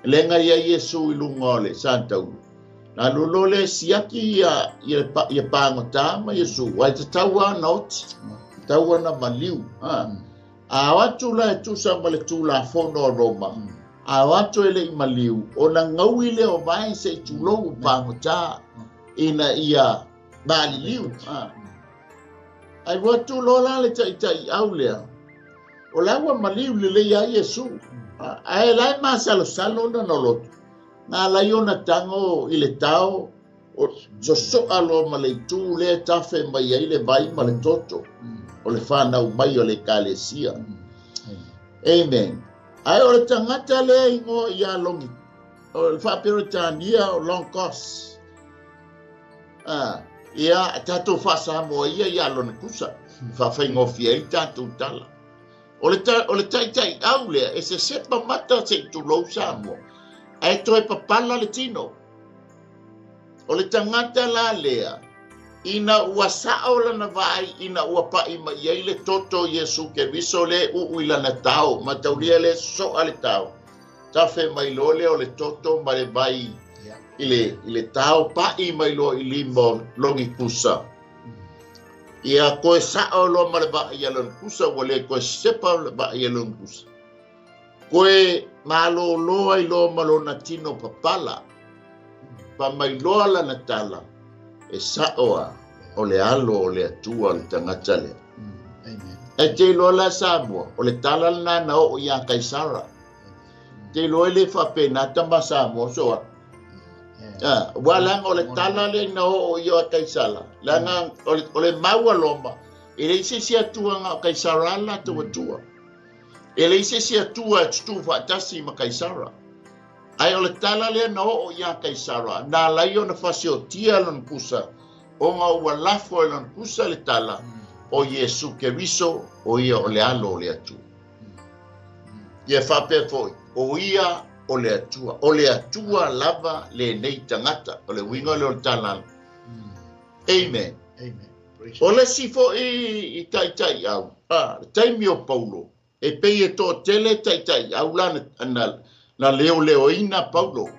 Speaker 4: Lenga ia Iesu i lunga o le santaulu. Na lolo le siaki ia pāngo tāma Iesu. Wai te taua na oti. Taua na maliu. A watu la e tusa ma le tūla fono o Roma. A watu ele i maliu. O na ngaui leo mai se i tūlou pāngo tā. Ina ia mali liu. Ai watu lola le tai au lea. O lawa maliu le leia Iesu. Ai lai maa salo na nolotu. Ngā lai ona tango i le tau. O so alo ma le tū le tafe mai ai le vai ma le toto. O le whanau mai o le kalesia. Amen. Ai o le tangata le ingo i a longi. O le whaperitania o long cost. Ia tātou whasa moa ia lona kusa. Whawhai ngofia i tātou tala. O le tai au lea, e se sepa mata se tu lou sa moa. Ai toi papala le tino. O le tangata la lea, ina ua sao lana vai, ina ua pai ma iei le toto Iesu KERISO le ui lana tau, ma taulia le so ale tau. Tafe mai lo le o le toto ma le vai i le tau pai mai lo i limo longi kusa. Ia koe sao lo ma le ba i alon kusa, wale koe sepa le ba i alon kusa. Koe malo loa i lo malo na tino papala, pa mai loa la na tala, e saoa o le alo o le atua o le tangata lea. E te loa la Samoa, o le tala na o ia kaisara. Te loa le whapenata ma Samoa soa. Walang o le tala le na o ia kaisara. Langa o le maua loma. E le ise si atua nga kaisara la tua tua. E le ise si atua stu whaatasi ma kaisara. Ai o le tala le na o ia kaisara. Na lai o na fasio tia lan kusa. O nga ua lafo lan kusa le tala. O Yesu KERISO o ia o le alo o le atua. Ia whape foi. O ia o le atua. O le atua lava le nei tangata. O le winga le o le tala. Amen.
Speaker 5: Amen.
Speaker 4: O le sifo i tai au. Taimi o Paulo. E pei e tō tele tai au lana na leo ina Paulo.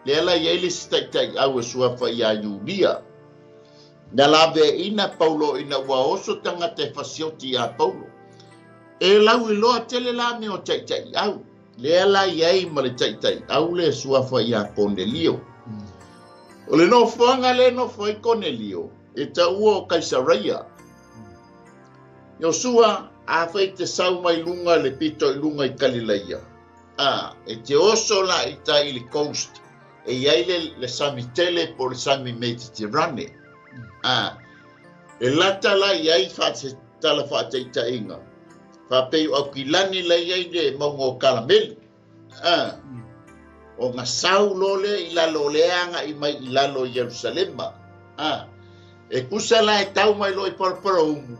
Speaker 4: Le ala i eile si tai au e suafa i a Yulia. Na lawe ina Paulo ina ua oso tangata e fasioti a Paulo. E lau i loa tele la me o tai au. Le ala i ei ma le tai au le suafa i a Cornelio. O le no fuanga le no foi Cornelio. E ta ua o Caesarea. Yo sua a fai te sau mai lunga le pito i lunga i Galileia. E te oso la i ta i le coast. E iai le sami tele po le sami Mediterrane. E lata la iai fate tala fate i ta inga. Fapeu au kilani la iai le maungo karameli. O nga sau lole i lalo leanga i mai i lalo Jerusalema. E kusala e tau mai lo i parapara umu.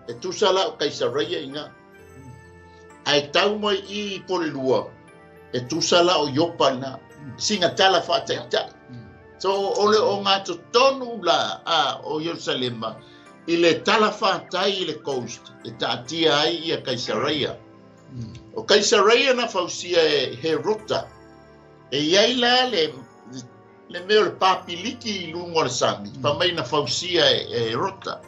Speaker 4: E tusala o Caesarea inga. Ai tau mai i Polilua. E tusala o Yopa na. Singa tala whataita. So ole o ngā tonu la o Jerusalema. I le tala whatai i le coast. E taatia ai i a Caesarea. O Caesarea na fausia e Herota. E iai la le meo le papiliki i lungo le sami. Pamai na fausia e Herota.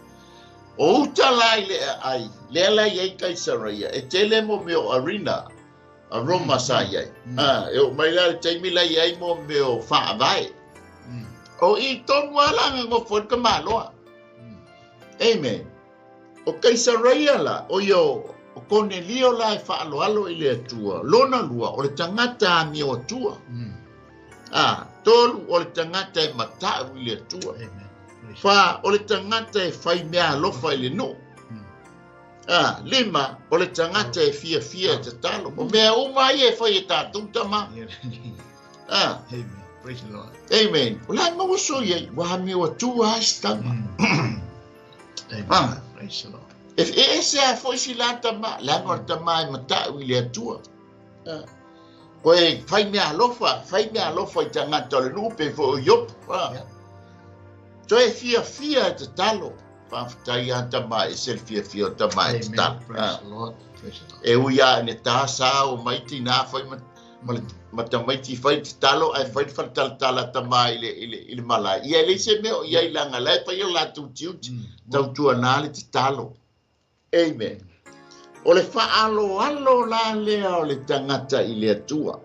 Speaker 4: O uta lai le ai. Le ala iai Caesarea. E tele mo meo arena. A Roma sa iai. E o mai la le taimi lai iai mo meo whaavai. O i tonu alanga ngo fwod ka maloa. Amen. O Caesarea la. O Cornelio la e whaaloalo i le atua. Lona lua o le tangata a mi o atua. Tolu o le tangata e matau i le atua. Fa o le tangata e whai mea lofa i le no. Lima o le tangata e fia te talo. O mea umai e whai e tātou tama.
Speaker 5: Amen. Praise the Lord.
Speaker 4: Amen. O lai mawaso ye waha mi o atua astama.
Speaker 5: Amen. Praise the Lord.
Speaker 4: If e se a foi si la tama, la ngor tama e matau i le atua. Koe whai mea lofa i tangata o le nupe fo o yop. So e fia te talo. Whawhitai a tama e sel fia o tama e te talo.
Speaker 5: Praise the Lord.
Speaker 4: E uia ne tāsa o maiti nā whai matamaiti whai te talo, ai whai whantalatala tama i le malai. Ia le se meo, ia i langa lai, whai o la tiuti, tau tua nāle te talo. Amen. O le whaalo la lea o le tangata i le atua.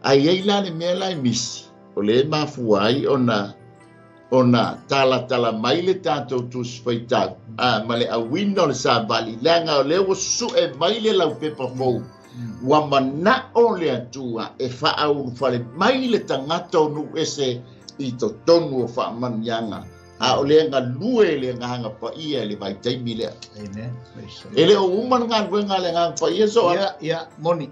Speaker 4: Ai ei la le mea lai misi, o le mafuai o na tala mai le tātou tus whaitau. Ma le awina o le sābali, langa o le o su e mai le lau pepa fau. Wa mana o le atua e whaau whale mai le tangata o nu ese i to tonu o whaamanianga. O le nga lue le nga hanga pa ia le vai taimi lea.
Speaker 5: Amen.
Speaker 4: Ele o uman ngā ruenga le ngā pa ia so.
Speaker 5: Ia, moni.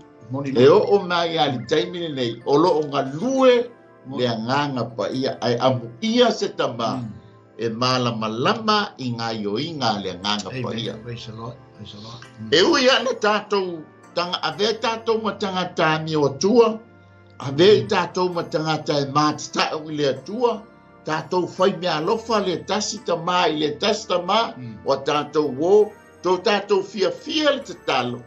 Speaker 4: E o mai a le taimi nei, o lo o ngā lue le nganga pa ia. Ai amu ia se tama e malama i ngā ioinga le nganga pa ia.
Speaker 5: Praise the Lord.
Speaker 4: E ui ane tātou ave tātou ma tangata mi o tua. Ave tātou ma tangata e mātita o le atua. Tātou whai mea lofa le tasi tama i le tasi tama. O tātou wō. Tō tātou fia le te talo.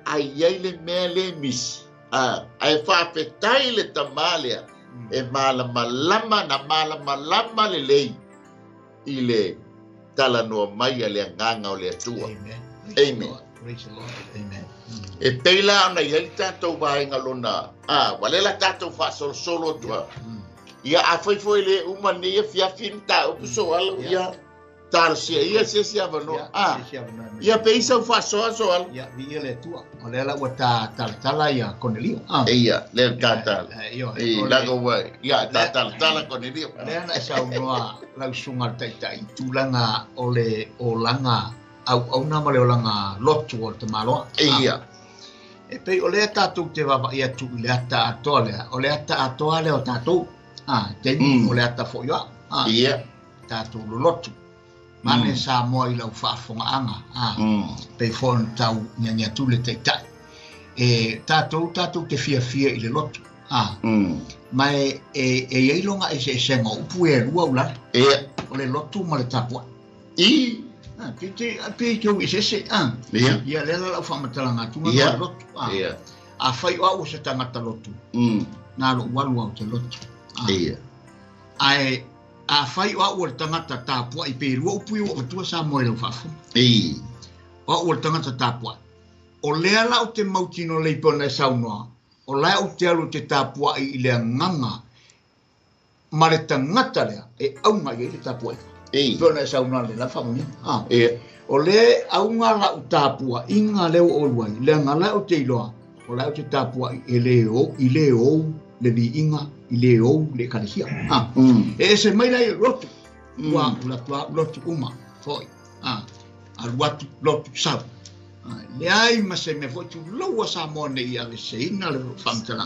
Speaker 4: Ai iei le mea le misi. Ai whawhetai le tama lea. E malama lama le lei. I le tala noa mai a le nganga o le atua. Amen.
Speaker 5: Praise the Lord. Amen.
Speaker 4: E peila ona iei tātou vaenga lona. Walela tātou whasolo tua. Ia a foi le umane ia fiafin ta o so ala ia tar sia ia sia vano ia pe isa fa so
Speaker 5: ia vi le tua o le la wata tala ia Cornelio
Speaker 4: ia le tata la go ia tala Cornelio
Speaker 5: le ana sa noa la sunga tai tulanga o langa au na male o langa lotu o te malo
Speaker 4: ia
Speaker 5: e pe o le tatu te va ia tu le ata atoa o le ata atoa le o tatu te o le ata fo ia
Speaker 4: ia
Speaker 5: tatu lotu mane sa mo i lau whaafonga anga pe fon tau nya tu le tai e tatu te fia i le lotu mai e ilonga e se senga upu e lua ula o le lotu ma le tapua pe ke o se ia le la whamatalanga tu ma le lotu a fai o se tangata lotu na lo walu au te lotu ai a fai o tangata tapua i pe lua upu o tua sa mo le fafu o tangata tapua o lea la o te mautino le pona saunoa o la o te alu te tapua i le nganga ma le tangata lea e aunga i le tapua pona saunoa le la famu o le aunga la o tapua inga leo o luai le ngala o te iloa o la o te tapua i le o le vi inga i le o le kalisia e se mai lai rotu wa la tua lotu uma foi al watu lotu sa le ai ma se me foi tu loa sa mo ne ia le seina le famtana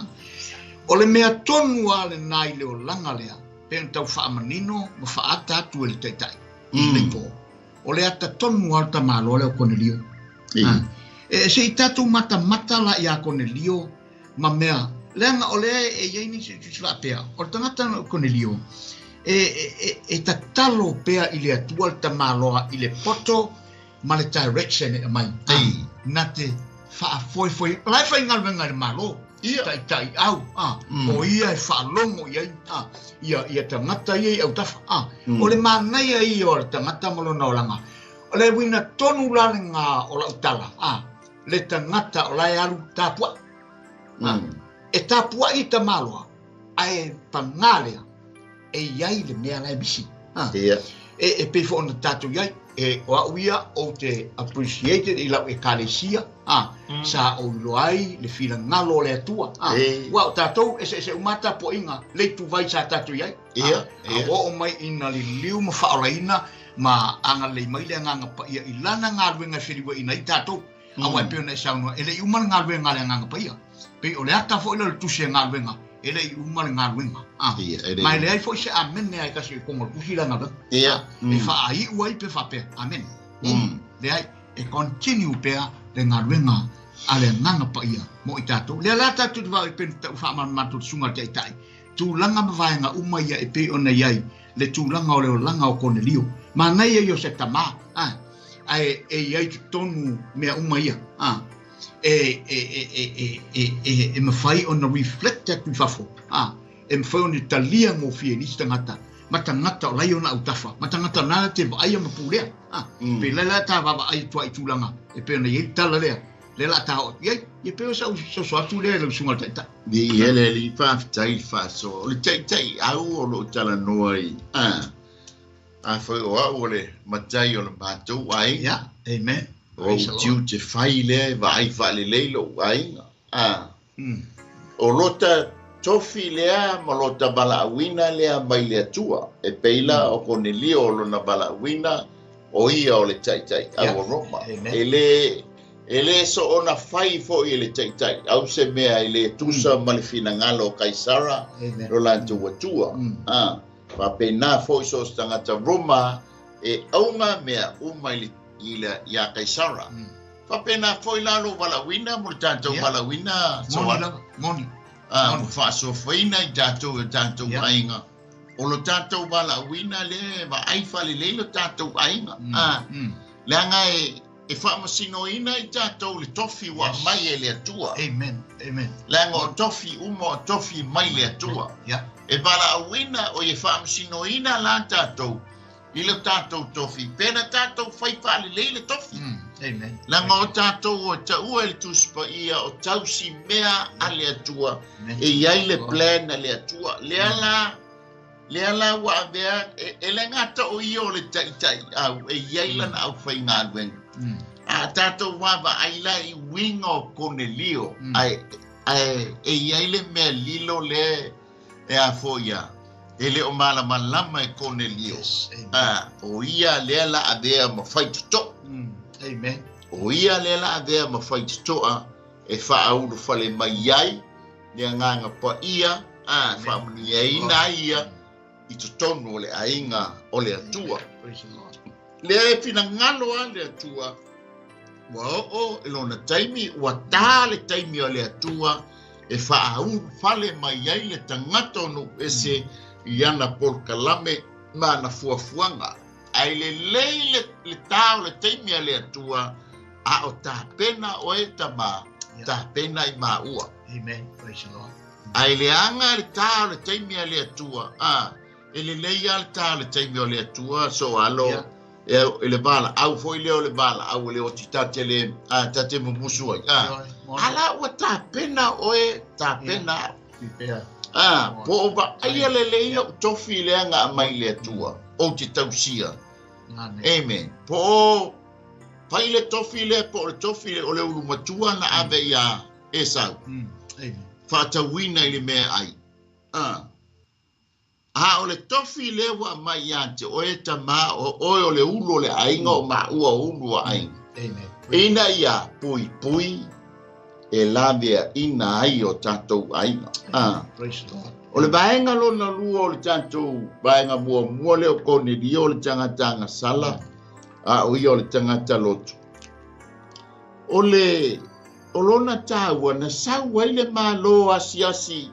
Speaker 5: o le mea tonu ale nai le o langa lea pe tau fa manino ma fa ata tu le tai le po o le ata tonu alta malo le Cornelio e se tatu mata la ia Cornelio ma mea lenga o le e yeini se fa pea o tangata Cornelio e tatalo pea i le atua ta maloa i le poto ma le direction e mai na te fa foi lai fa inga venga malo tai au o ia e fa longo ia tangata ia au tafa o le manai ai o tangata malo na olanga o le wina tonu la nga o la utala le tangata o lai alu tapua e tapua i ta maloa ai pangalea e iai le mea lai bisi e pe fo na tatu iai e o uia o te appreciated i lau e kalesia sa o loai le fila ngalo le atua wa o tatou e se umata po inga le tu vai sa tatu iai o mai ina li liu ma whaoraina ma anga le mai le nganga pa ia i lana ngalwenga whiriwa ina i tatou awai peo na saunua e le umal ngalwenga le nganga pa ia pe o le ata fo ila le tusia ngalwenga e le umal ngalwenga mai le ai fo se amen ne ai kasi kongo tusi la ngala e fa ai uai pe fa pe amen le ai e continue pe le ngalwenga ale nganga pa ia mo i tatou le la tatou va i pen fa man matu sunga tai tai tu langa mavaenga uma ia e pe ona iai le tu langa o le langa o Cornelio ma nei e yo se tama ai e iai tonu mea uma ia e me fai on reflect tu fafo e me fai on talia mo fie ni tangata matangata o lai ona utafa matangata na te vai ma pulea pe la ta va ai tu langa e pe ona i tala le la ta o ye pe so tu le sunga ta
Speaker 4: di ele li fa tai fa so le tai au lo tala noi a foi o le matai o le matou ai
Speaker 5: amen
Speaker 4: o tiu te fai le vai fa le leilo ai o lota tofi lea ma lota balawina lea mai le tua e peila o Cornelio lo na balawina o ia o le tai a Roma ele so ona fai fo ile tai au se mea ile tusa malifina ngalo kaisara lo lantu watua pa pena fo so tangata Roma e aunga mea umai ila ya kaisara pa pena fo ilalo balawina mo tanto balawina so
Speaker 5: moni
Speaker 4: fa so faina tanto ainga o lo tanto balawina le va ai fa le lo tanto ainga langa e fa masinoina i tanto le tofi wa mai le tua
Speaker 5: amen
Speaker 4: langa tofi tofi mai le tua e balawina o e fa masinoina la tanto ile tanto tofi pena tanto fai fa le tofi
Speaker 5: amen
Speaker 4: langa o tanto o ta uel tu spa ia o tau si mea ale tua e ia le plan ale tua le ala le ala wa bea ele ngata o io le tai au e yaila na au fai ngā wen a tato wava ai lai wingo Cornelio ai e yaile me lilo le e a foia ele o mala malama e Cornelio o ia le ala a bea ma fai to
Speaker 5: Amen.
Speaker 4: o ia le ala a bea ma fai to e fa au fale mai ai le nganga pa ia fa mni ai na ia I tonu le ainga o le atua. Le fina ngalo le atua. Wa o elona taimi wa ta le taimi o le atua e fa au fale mai ai le tangata no ese iana por kalame mana fuafuanga. Ai le tau le taimi o le atua a o ta pena o e tama ta pena I maua.
Speaker 5: Amen. Praise the Lord.
Speaker 4: Ai le anga le tau le taimi o le atua ele leia al tale taimi o le atua so alo ele bala au foi le bala au le otitate le tate musu ala o ta pena oe ta pena po ba ai le leia tofi le anga mai le atua o te tausia amen po pai le tofi le po le tofi o le ulu matua na ave ya esa
Speaker 5: amen
Speaker 4: fata wina ile me ai o le tofi le wa mai ante o e tama o le ulo le ainga o ma ua ulu ai.
Speaker 5: Amen.
Speaker 4: Ina ia pui e lavea ina ai o tatou ainga.
Speaker 5: Praise the Lord.
Speaker 4: O le baenga lo na lua o le tatou baenga mua le o Cornelio o le tangata sala o ia o le tangata lotu. O lona taua na saua I le malo asiasi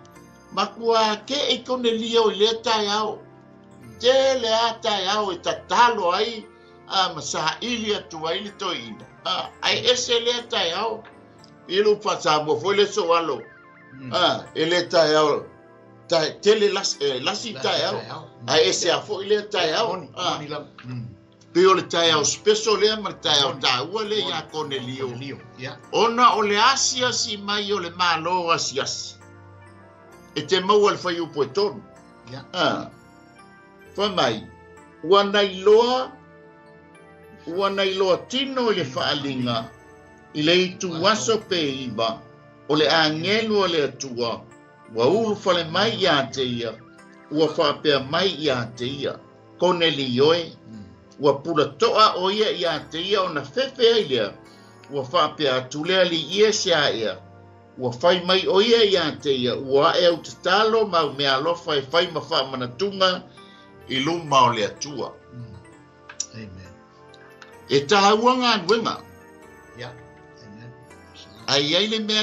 Speaker 4: makua ke e Cornelio I le tai au. Te le a tai au e tatalo ai masa ili atu ai le toina. Ai ese le tai au. Ilu pasa mo foi le so alo. Ele tai au. Te le lasi tai au. Ai ese a foi le tai au. Pe o le tai au special le ma tai au ta ua le ya Cornelio. Ona o le asia si mai o le malo asiasi. E te maua le whai upo e tonu. Whamai, wana iloa tino I le whaalinga, I le itu waso pe iba, o le angelu o le atua, wa ulu whale mai ia te ia, ua whapea mai ia te ia, Cornelio e, ua pula toa o ia te ia o na whewhe ailea, ua whapea tulea li ia sea ia, ua fai mai o ia te ia, ua e au te talo mau mea alofa e fai mawha manatunga I luma o le atua.
Speaker 5: Amen.
Speaker 4: E tahaua ngā nuenga.
Speaker 5: Amen.
Speaker 4: Ai ai le mea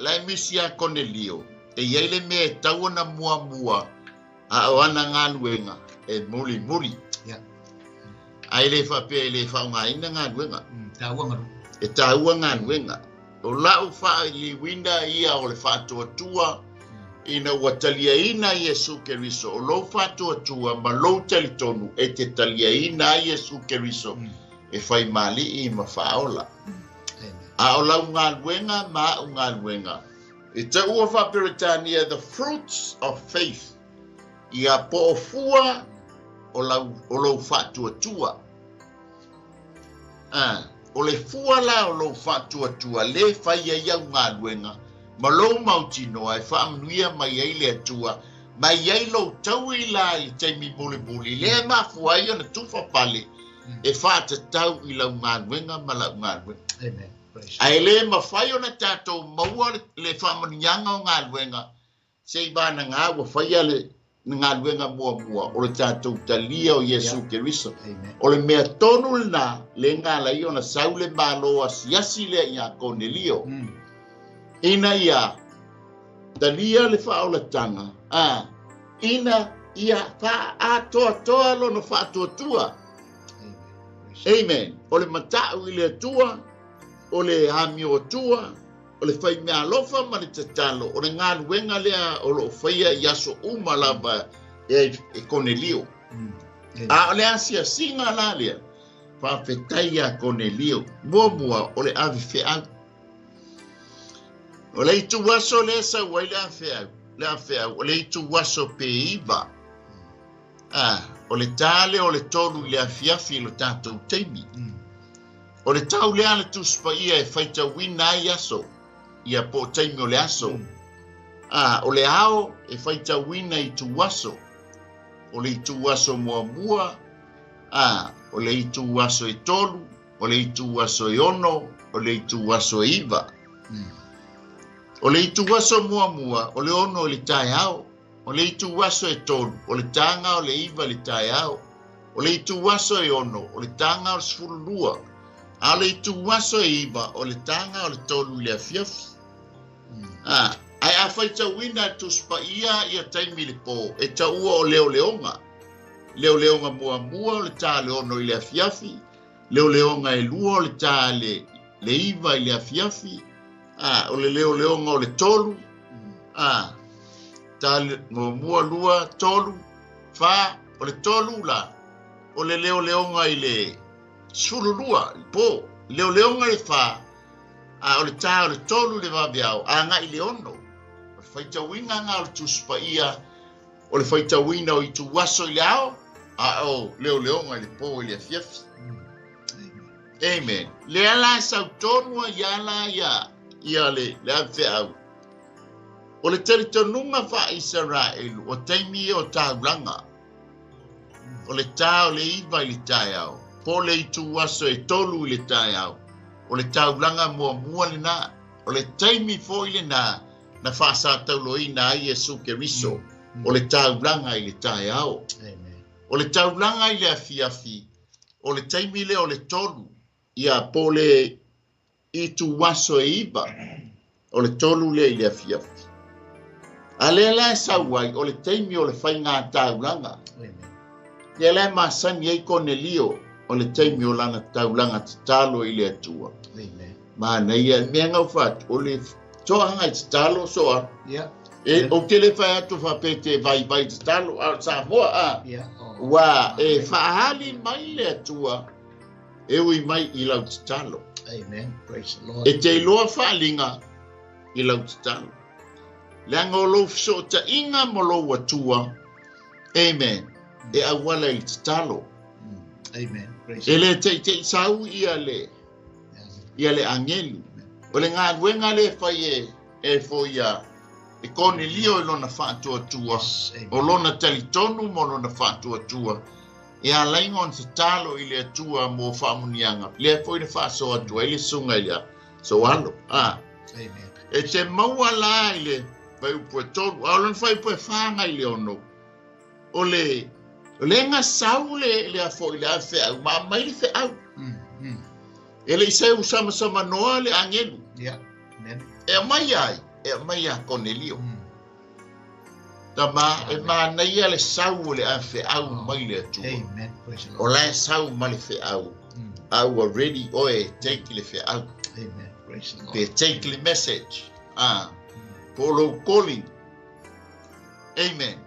Speaker 4: lai misi a Cornelio. E ai le mea e taua na mua a o ana ngā nuenga. E muri. Ai le whapea le whaunga ina ngā nuenga. E tahaua ngā nuenga. O lau wha li winda ia o le whātua ina ua talia ina Yesu KERISO. O lau whātua ma lau tali tonu e te talia ina Yesu KERISO. E whai mali I ma whaola. A o lau ngā luenga ma o ngā luenga. E te ua whaperetania the fruits of faith. Ia po o fua o lau whātua. O le fua la o lo whātua le whai ai au ngā luenga. Ma lo mautino ai whaamnuia mai ai le atua. Mai ai lo tau I la I taimi buli. Le mafu ai ana tufa pale. E whātatau I lau ngā luenga ma lau ngā luenga.
Speaker 5: Amen.
Speaker 4: Ai le mawhai o na tātou maua le whamanianga o ngā luenga. Sei bāna ngā wa whai ale ngā luenga mua. O le tātou talia o Yesu KERISO. O le mea tonu na le ngā lai o na saule māloa siasi le ia Cornelio. Ina ia talia le whaolatanga. Ina ia wha atoa lo no whaatoa. Amen. O le matau I le atua. O le hami o tua, o le whai mea lofa ma le tatalo, o le ngā luenga lea o lo whaia I aso umalaba e Cornelio. A o le asia singa la lea, whawhetai a Cornelio, mua o le avi wheau. O le itu waso le sa wai le a wheau, o le itu waso pe iba. o le tale o le tolu le afiafi lo tātou teimi. O le tau lea le tuspa ia e whaita wina ai aso, ia po teimi o le aso. O le ao e whaita wina i tu waso, o le i tu waso mua mua, o le i tu waso e tolu, o le i tu waso e ono, o le i tu waso e iwa. O le i tu waso mua mua, o le ono o le tae ao, o le i tu waso e tolu, o le tanga o le iwa le tae ao, o le i tu waso e ono, o le tanga o le sfurulua, a le i tu waso e iwa, o le tanga o le tolu le afiafi. Ai a whaita wina tu spa ia taimi le po, e ta ua o leo leonga. Leo leonga mua mua o le tā le ono i le afiafi, leo leonga e lua o le tā le iwa i le afiafi, o le leo leonga o le tolu, tā le mua lua tolu, wha o le tolu la, o le leo leonga i le surulua, i po, leo leonga i wha, o le tā o le tolu le wabiao, nga i le ono. Whaita winga ngā o tuspa ia, o le whaita wina o i tu waso i le ao, o leo leonga le po i le afiafi. Amen. Le ala sau tonua i ala ia le awhi au. O le teritonunga wha Israelu, o teimi o tāulanga. O le tā o le iwa i le tae au. Po le i tu waso e tolu i le tae au. O le tāulanga mua le nā. O le teimi fo i le nā. Na whaasa tauloina ai Jesu KERISO, o le taulanga i le tae ao. O le taulanga i le afiafi, o le taimile o le tolu, ia po le i tu waso e iwa, o le tolu le i le afiafi. A le la e sauai, o le taimi o le whainga taulanga. Ia le masani ei Cornelio, o le taimi o lana taulanga talo i le atua. Ma na ia mea ngau whatu, o le toa hanga i talo soa. E o te le whai atu whapete vai te talo a Samoa. Wa e whaahali mai le atua e ui mai i lau te talo.
Speaker 5: Amen. Praise the Lord.
Speaker 4: E te iloa whaalinga i lau te talo. Le anga o lou fiso ta inga mo lou atua. Amen. E awala i te talo.
Speaker 5: Amen. Praise
Speaker 4: E le te sau ia le angelu. O le ngā ruenga le whai e fo ia e Cornelio i lona whātua tua. O lona talitonu mo lona whātua tua. E a laingon se talo i le atua mo whaamunianga. Le fo i le whāsoa tua i le sunga ia. So alo. E te maua la i le whai upo e tonu. A lona whai upo e whanga i le ono. O le ngā sau le a fo i le a whea. Ma mai le whea au. E le iseu sama noa le angelu. E mai ai Cornelio. Ta e nei le sau le a fe au mai le tu. O la sau mai le fe au. Au already take le fe au.
Speaker 5: Amen. Praise the Lord.
Speaker 4: They take the message. Follow calling. Amen.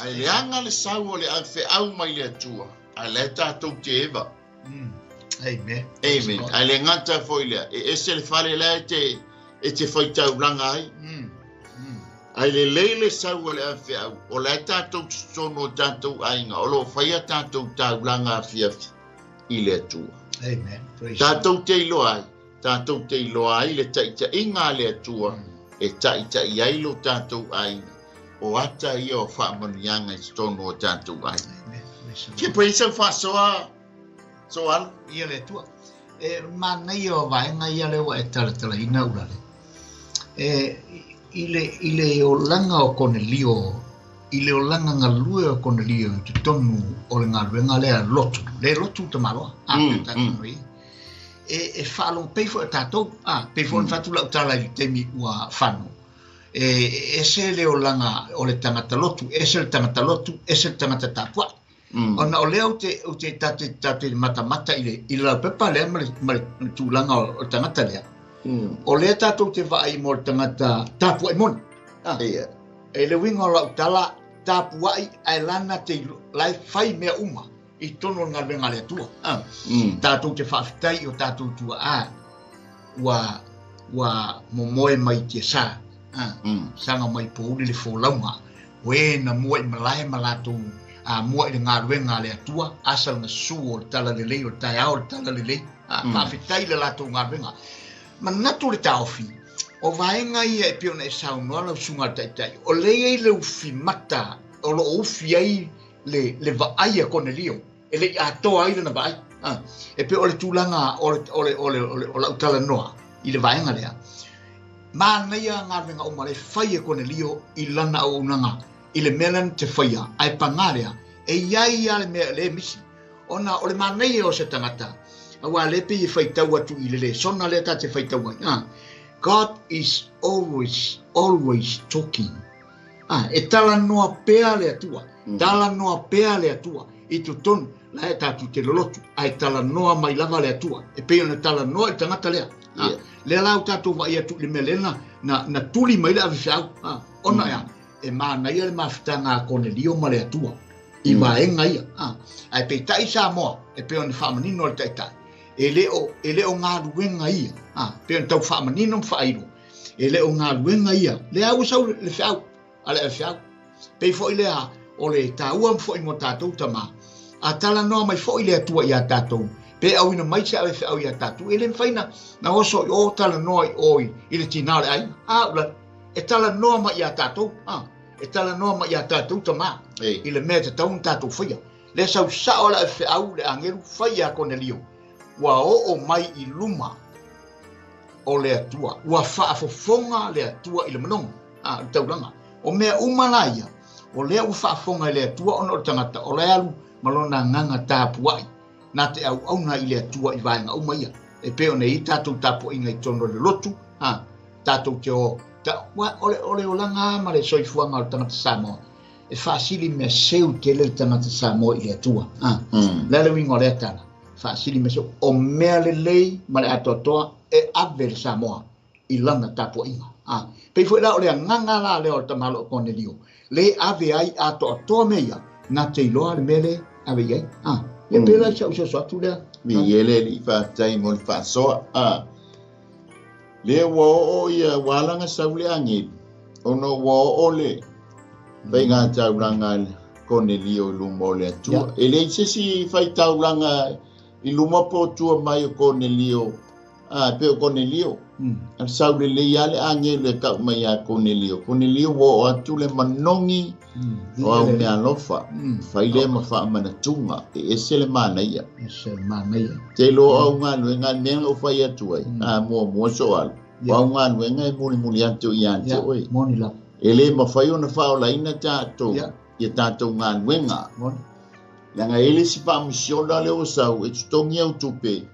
Speaker 4: Ai le anga le sau le a fe au mai le tu. Ai le tatou te eva.
Speaker 5: Amen.
Speaker 4: Amen. Ai le ngata foi le e se le fale la te foi tau langa ai. Ai le leile sau le afi au. O le tātou sono tātou ainga. O lo whaia tātou tau langa afiafi i le atua.
Speaker 5: Amen.
Speaker 4: Tātou te ilo ai. Tātou te ilo ai le taita inga le atua. E taita i ailo tātou ainga. O ata ia o whaamanianga i sono o tātou ainga. Ke preisa whasoa. Soal.
Speaker 5: Ia le atua. Mana ia o vaenga ia le wa e talatala ina urale. Ile o langa o Cornelio, ile o langa ngalue o Cornelio te tonu o le ngaluenga lea lotu. Le lotu te maloa. E whaalong peifo e tātou. Peifo en whatu lau tala i temi ua whanu. E se le o langa o le tangata lotu, e se le tangata lotu, e se le tangata tāpua. Ona o lea o te tate mata ile la pepa lea ma le tūlanga o tangata lea. O lea tātou te vai mo le tangata tāpua i moni. E le winga o lau tala tāpua i ailana te lai whai mea uma i tono ngā wenga lea tua. Tātou te whaafitai o tātou tua ua momoe mai te sā. Sanga mai pouri le fōlaunga. Oe na mua i malae malatou mua i ngā ruenga le atua, asal ngā su o tala lelei, o tai ao tala lelei, whawhitai le lato ngā ruenga. Man ngatu le taofi, o vaenga ia e pio na e sao noa lau sunga taitai, o lei le ufi mata, o lo ufi ai le vaai a kone lio, e le atoa ai le na vaai, e pio o le tūlanga o la utala noa, i le vaenga lea. Mā neia ngā ruenga o mare whai e kone lio i lana o unanga, i le melan te whaia, ai pangarea, e iai ia le mea le misi. Ona, o le manei o se tangata, awa lepe i whaitau atu i le sona le ta te whaitau ai. God is always talking. E tala noa pea le atua, tala noa pea le atua, i tu tonu, la e tatu te lolotu, ai tala noa mai lava le atua, e peo na tala noa i tangata lea. Le lau tatu wa i atu le melena, na tuli mai le avisau, ona ea. E mana ia le mafitanga a Cornelio ma le atua. I vaenga ia. Ai pe tai sa moa, e peo ni whamanino le taitai. E leo ngā ruenga ia. Peo ni tau whamanino mwhairo. E leo ngā ruenga ia. Le au sau le whiau. Ale le whiau. Pei fo i lea, o le taua mfo i mo tātou tama. A tala noa mai fo i le atua i a tātou. Pe au ina mai se ale whiau i a tātou. E le mwhaina, na oso i o tala noa i oi, i le tinare ai. Ula. E tala noa ma i a tātou, e tala noa ma i a tātou tamā, i le mea te taun tātou whaia. Le sau sao la e whiau le angeru whaia a Cornelio, wa o mai i luma o le atua, wa whaafofonga le atua i le manong, i tauranga. O mea umalaia, o lea u whaafonga i le atua ono o tangata, o le alu malona nganga tāpuai, nā te au auna i le atua i vaenga umaia. E peo ne i tātou tāpu inga i tono le lotu, tātou te o ole o langa ma le soifuanga o tangata Samoa. E whaasili mea seu te le tangata Samoa i le atua. Lele wingo le atana. Whaasili mea seu o mea le lei ma le atoa e ave le Samoa i langa tapo inga. Pei fwoi la o le nganga la le o tamalo o Cornelio. Le ave ai atoa mea na te iloa le mele ave iai. E pela sa usa soatu lea.
Speaker 4: Mi ele li whaatai mo le whaasoa. Le wo ia walanga saule angi ono wo ole venga taulanga Cornelio lumo le atua ele se fai taulanga i luma po tua mai o Cornelio pe o Cornelio al saule le yale angi le ka mai a Cornelio wo atu le manongi o me alofa fai le ma fa mana tunga e ese le mana ia te lo au nga me o fai atu ai mo soal wa nga wenga e muli atu i ante oi ele ma fai ona fa ola ina tato ia tato nga wenga nga ele si pa misiona le o sau e tongi au tupe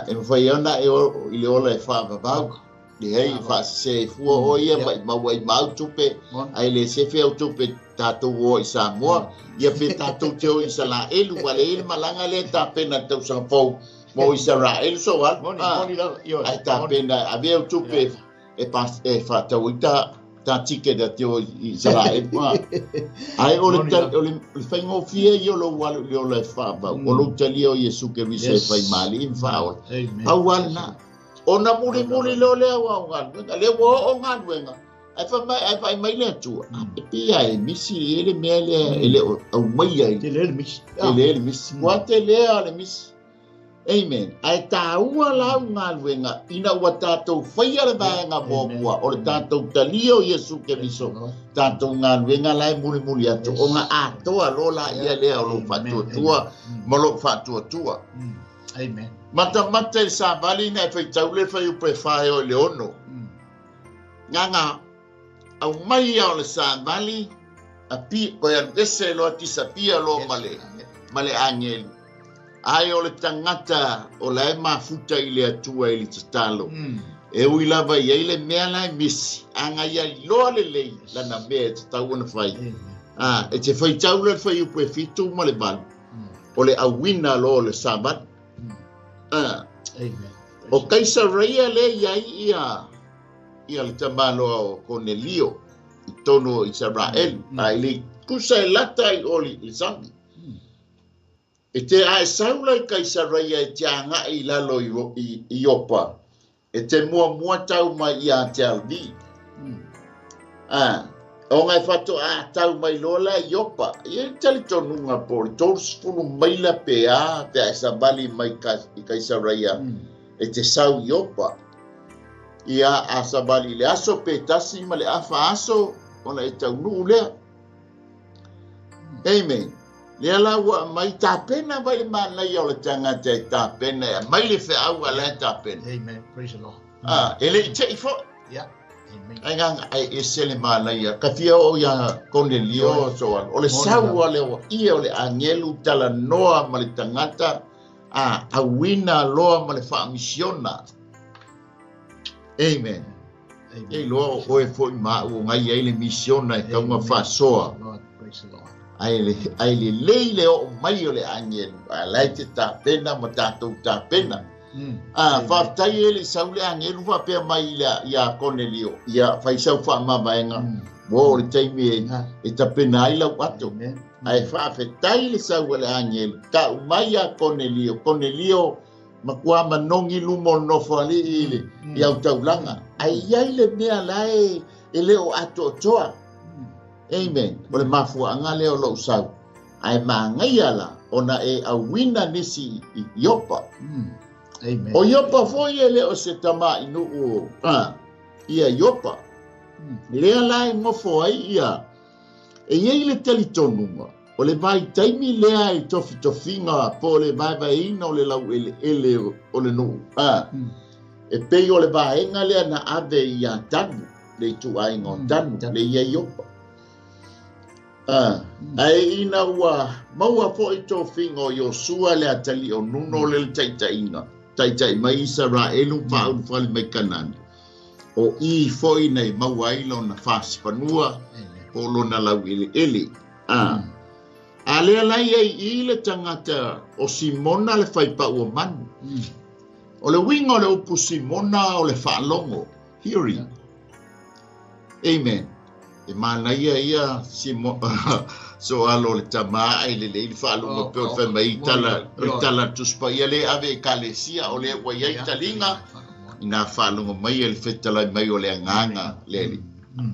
Speaker 4: e fai ona e ile ola e fa babau de hei fa se fu o ia ma wai mau tupe ai le se fe au tupe tato wo i Samoa ia pe tato te o i sala elu wale ele malanga le ta pena tau sa fo mo Israel so al ai ta pena avea o tupe e pas e fa tauita ta tike da te o Israel ai o le faingo fie yo lo wal yo le fa ba o lo tali o Yesu ke vise fai mali in fa o awalna ona muri lo le wa le wo o ngan wenga ai fa mai le tu pe ai misi ele mele ele o mai ai ele misi wa te le misi. Amen. Ai taua lau ngā luenga ina ua tātou whaia le vaenga mōmua o le tātou talio Yesu KERISO tātou ngā luenga lai muli atu o ngā atoa lola ia lea o lo whatuatua ma lo whatuatua.
Speaker 5: Amen.
Speaker 4: Mata e sa vali na e whaitau le whai upe whae o le ono. Nganga au mai au le sa vali a pi koe ardese lo atisa pia lo male angelu. Ai o le tangata o la e mafuta i le atua i le tatalo. E ui lava i le mea lai misi. Anga ia i loa le lei lana mea te tau ana whai. E te whai tau le whai upe fitu ma le balu. O le awina lo le sabat. O kaisaraia le iai ia le tamalo o Cornelio. I tono Israel. Ai le kusa e lata i oli i sangi. E te ae saula i kaisaraia e te anga i lalo i opa. E te mua tau mai i a te alvi. O ngai whatu a tau mai lola I opa. Ia tali tonunga po. Tors pulu maila pe a pe a sabali mai I kaisaraia. E te sau I opa. Ia a sabali le aso pe tasi ma le afa aso. Ona e tau nuu lea. Amen. Lea la ua mai tāpena vai le mānai o le tangata e tāpena. Mai le whea ua le tāpena.
Speaker 5: Amen. Praise the Lord.
Speaker 4: Ele I te I fo.
Speaker 5: Yeah. Amen.
Speaker 4: Ai nganga ai e sele mānai a. Ka fia o ia Cornelio so an. O le saua le o ia o le angelu tala noa ma le tangata. A wina loa ma le whaamisiona. Amen. Ei loa o e fo I maa o ngai ai le misiona e kaunga whasoa.
Speaker 5: Praise the Lord.
Speaker 4: Ai le leile o mai o le angelu. A lai te tāpena ma tātou tāpena. Whaftai e le sau le angelu whapea mai ia Cornelio. Ia whaisau whaamamaenga. Wo le taimi e tāpena ai lau ato. Ai whawhetai le sau le angelu. Ka umai a Cornelio. Cornelio makua manongi lumo nofo ali ile. Ia utaulanga. Ai iai le mea lai e leo ato toa. Amen. O le mafua anga leo lo sau. Ai mangai ala ona e awina nisi I Iopa.
Speaker 5: Amen.
Speaker 4: O Iopa foi e leo se tama inu o ia Iopa. Lea lai ngofo ai ia. E iei le telitonunga. O le vai taimi lea I tofi tofinga po le vai ina o le lau ele o le nuu. E pei o le vaenga lea na ave ia tanu. Le tu ai ngon tanu. Le ia Iopa. Ai ina ua maua fo I tofinga o Yosua le atali o nuno le taitainga. Taitai mai Israelu pa'u fali mai Kanani. O I foi nei maua ilo na whaspanua o lona lau ele. A lea lai ei I le tangata o Simona le whaipau o manu. O le winga o le upu Simona o le whaalongo. Hearing. Amen. E mana ia so alo le tama ai le whaalongo peo whai mai tala tuspa ia le ave kalesia o le waiai talinga. Ina whaalongo mai le whetalai mai o le anganga le.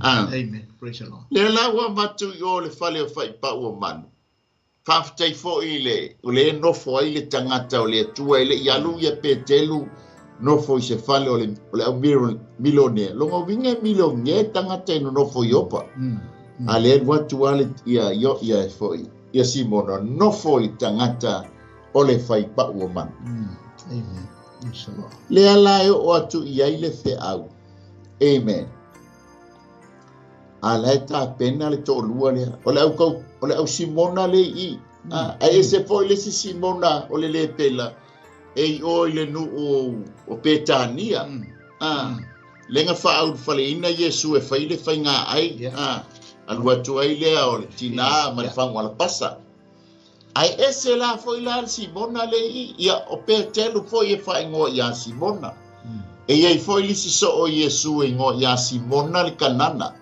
Speaker 5: Amen. Praise the Lord.
Speaker 4: Le lawa matu I o le whale o whaipau o manu. Whaftai fo I le nofo ai le tangata o le atua I le ialu ia petelu nofo I se whale o le au milone. Longa winga milone tangata ino nofo I opa. A le watu ale ia fo ia Simona nofo I tangata o le whaipau o manu.
Speaker 5: Amen. Praise the Lord.
Speaker 4: Le alae o atu I ai le wheau. Amen. A lai tā pena le tō lua lea. O le au Simona le I. A e se po le si Simona o le pela. E o le nu o Petania. Lenga whaau whale ina Yesu e whaile whainga ai. Alua tu ai lea o le tina ma le whangu ala pasa. Ai e se la foi la Simona le I. Ia o Petelu foi e whaingo ia Simona. E iei foi lisi so o Yesu e ngo ia Simona le kanana.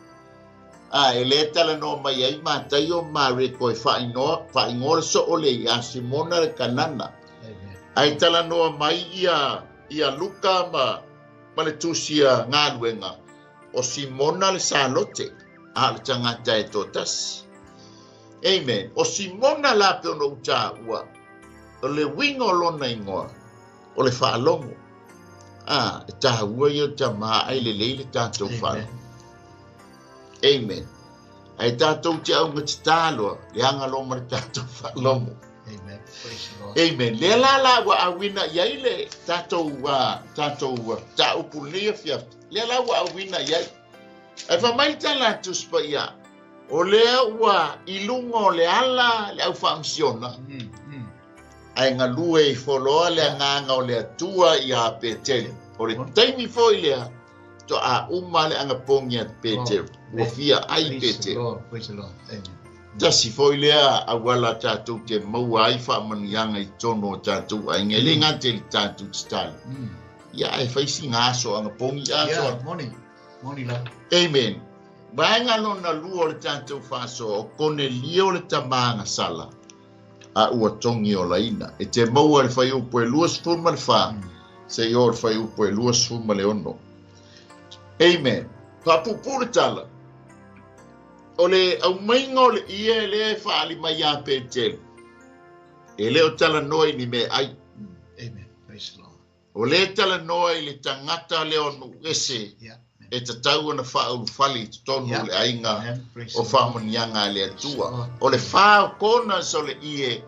Speaker 4: E le tala no mai ai mātai o mare koe whaingoa so o le ia Simona le kanana. Ai tala no mai ia luka ma le tusia ngāluenga o Simona le salote a le tangata e tōtasi. Amen. O Simona la pe ono uta ua o le wingo lona ingoa o le whaalongo. E taha ua i o ta maa ai le leile tātou whaalongo. Amen. Ai tātou te au ngati tāloa, le hanga loma le tātou whaalongo.
Speaker 5: Amen. Praise the Lord.
Speaker 4: Amen. Le la wa awina iai le tātou tā upu lea fia. Le la wa awina iai. Ai whamai tala tuspa ia. O lea ua ilungo le ala le au whaamsiona. Ai ngā lue I wholoa le nganga o le atua I a Petele. O le taimi foi lea. To a uma le anga pongia Petele. O fia ai Petele.
Speaker 5: Praise the Lord. Amen.
Speaker 4: Tasi foi lea awala tātou te maua ai whaamanianga I tono tātou ai nge le ngā te tātou tstali. Ia e whaisi ngā so anga pongi aso.
Speaker 5: Yeah, morning. Morning la.
Speaker 4: Amen. Baenga lona lua o le tātou whaso o Cornelio le tamanga sala. A ua tongi o laina. E te maua le whai upo e luas fuma le wha. Se i o le whai upo e luas fuma le ono. Amen. Papupu le tala. ole au mainga ole ia le faali mai a petel. Ele o tala noi ni me ai.
Speaker 5: Amen. Praise the Lord.
Speaker 4: Ole tala noi le tangata le onu ese.
Speaker 5: Yeah.
Speaker 4: E te tau ana whaau whali tonu le ainga o whamonianga le atua. O le whao kona so le ie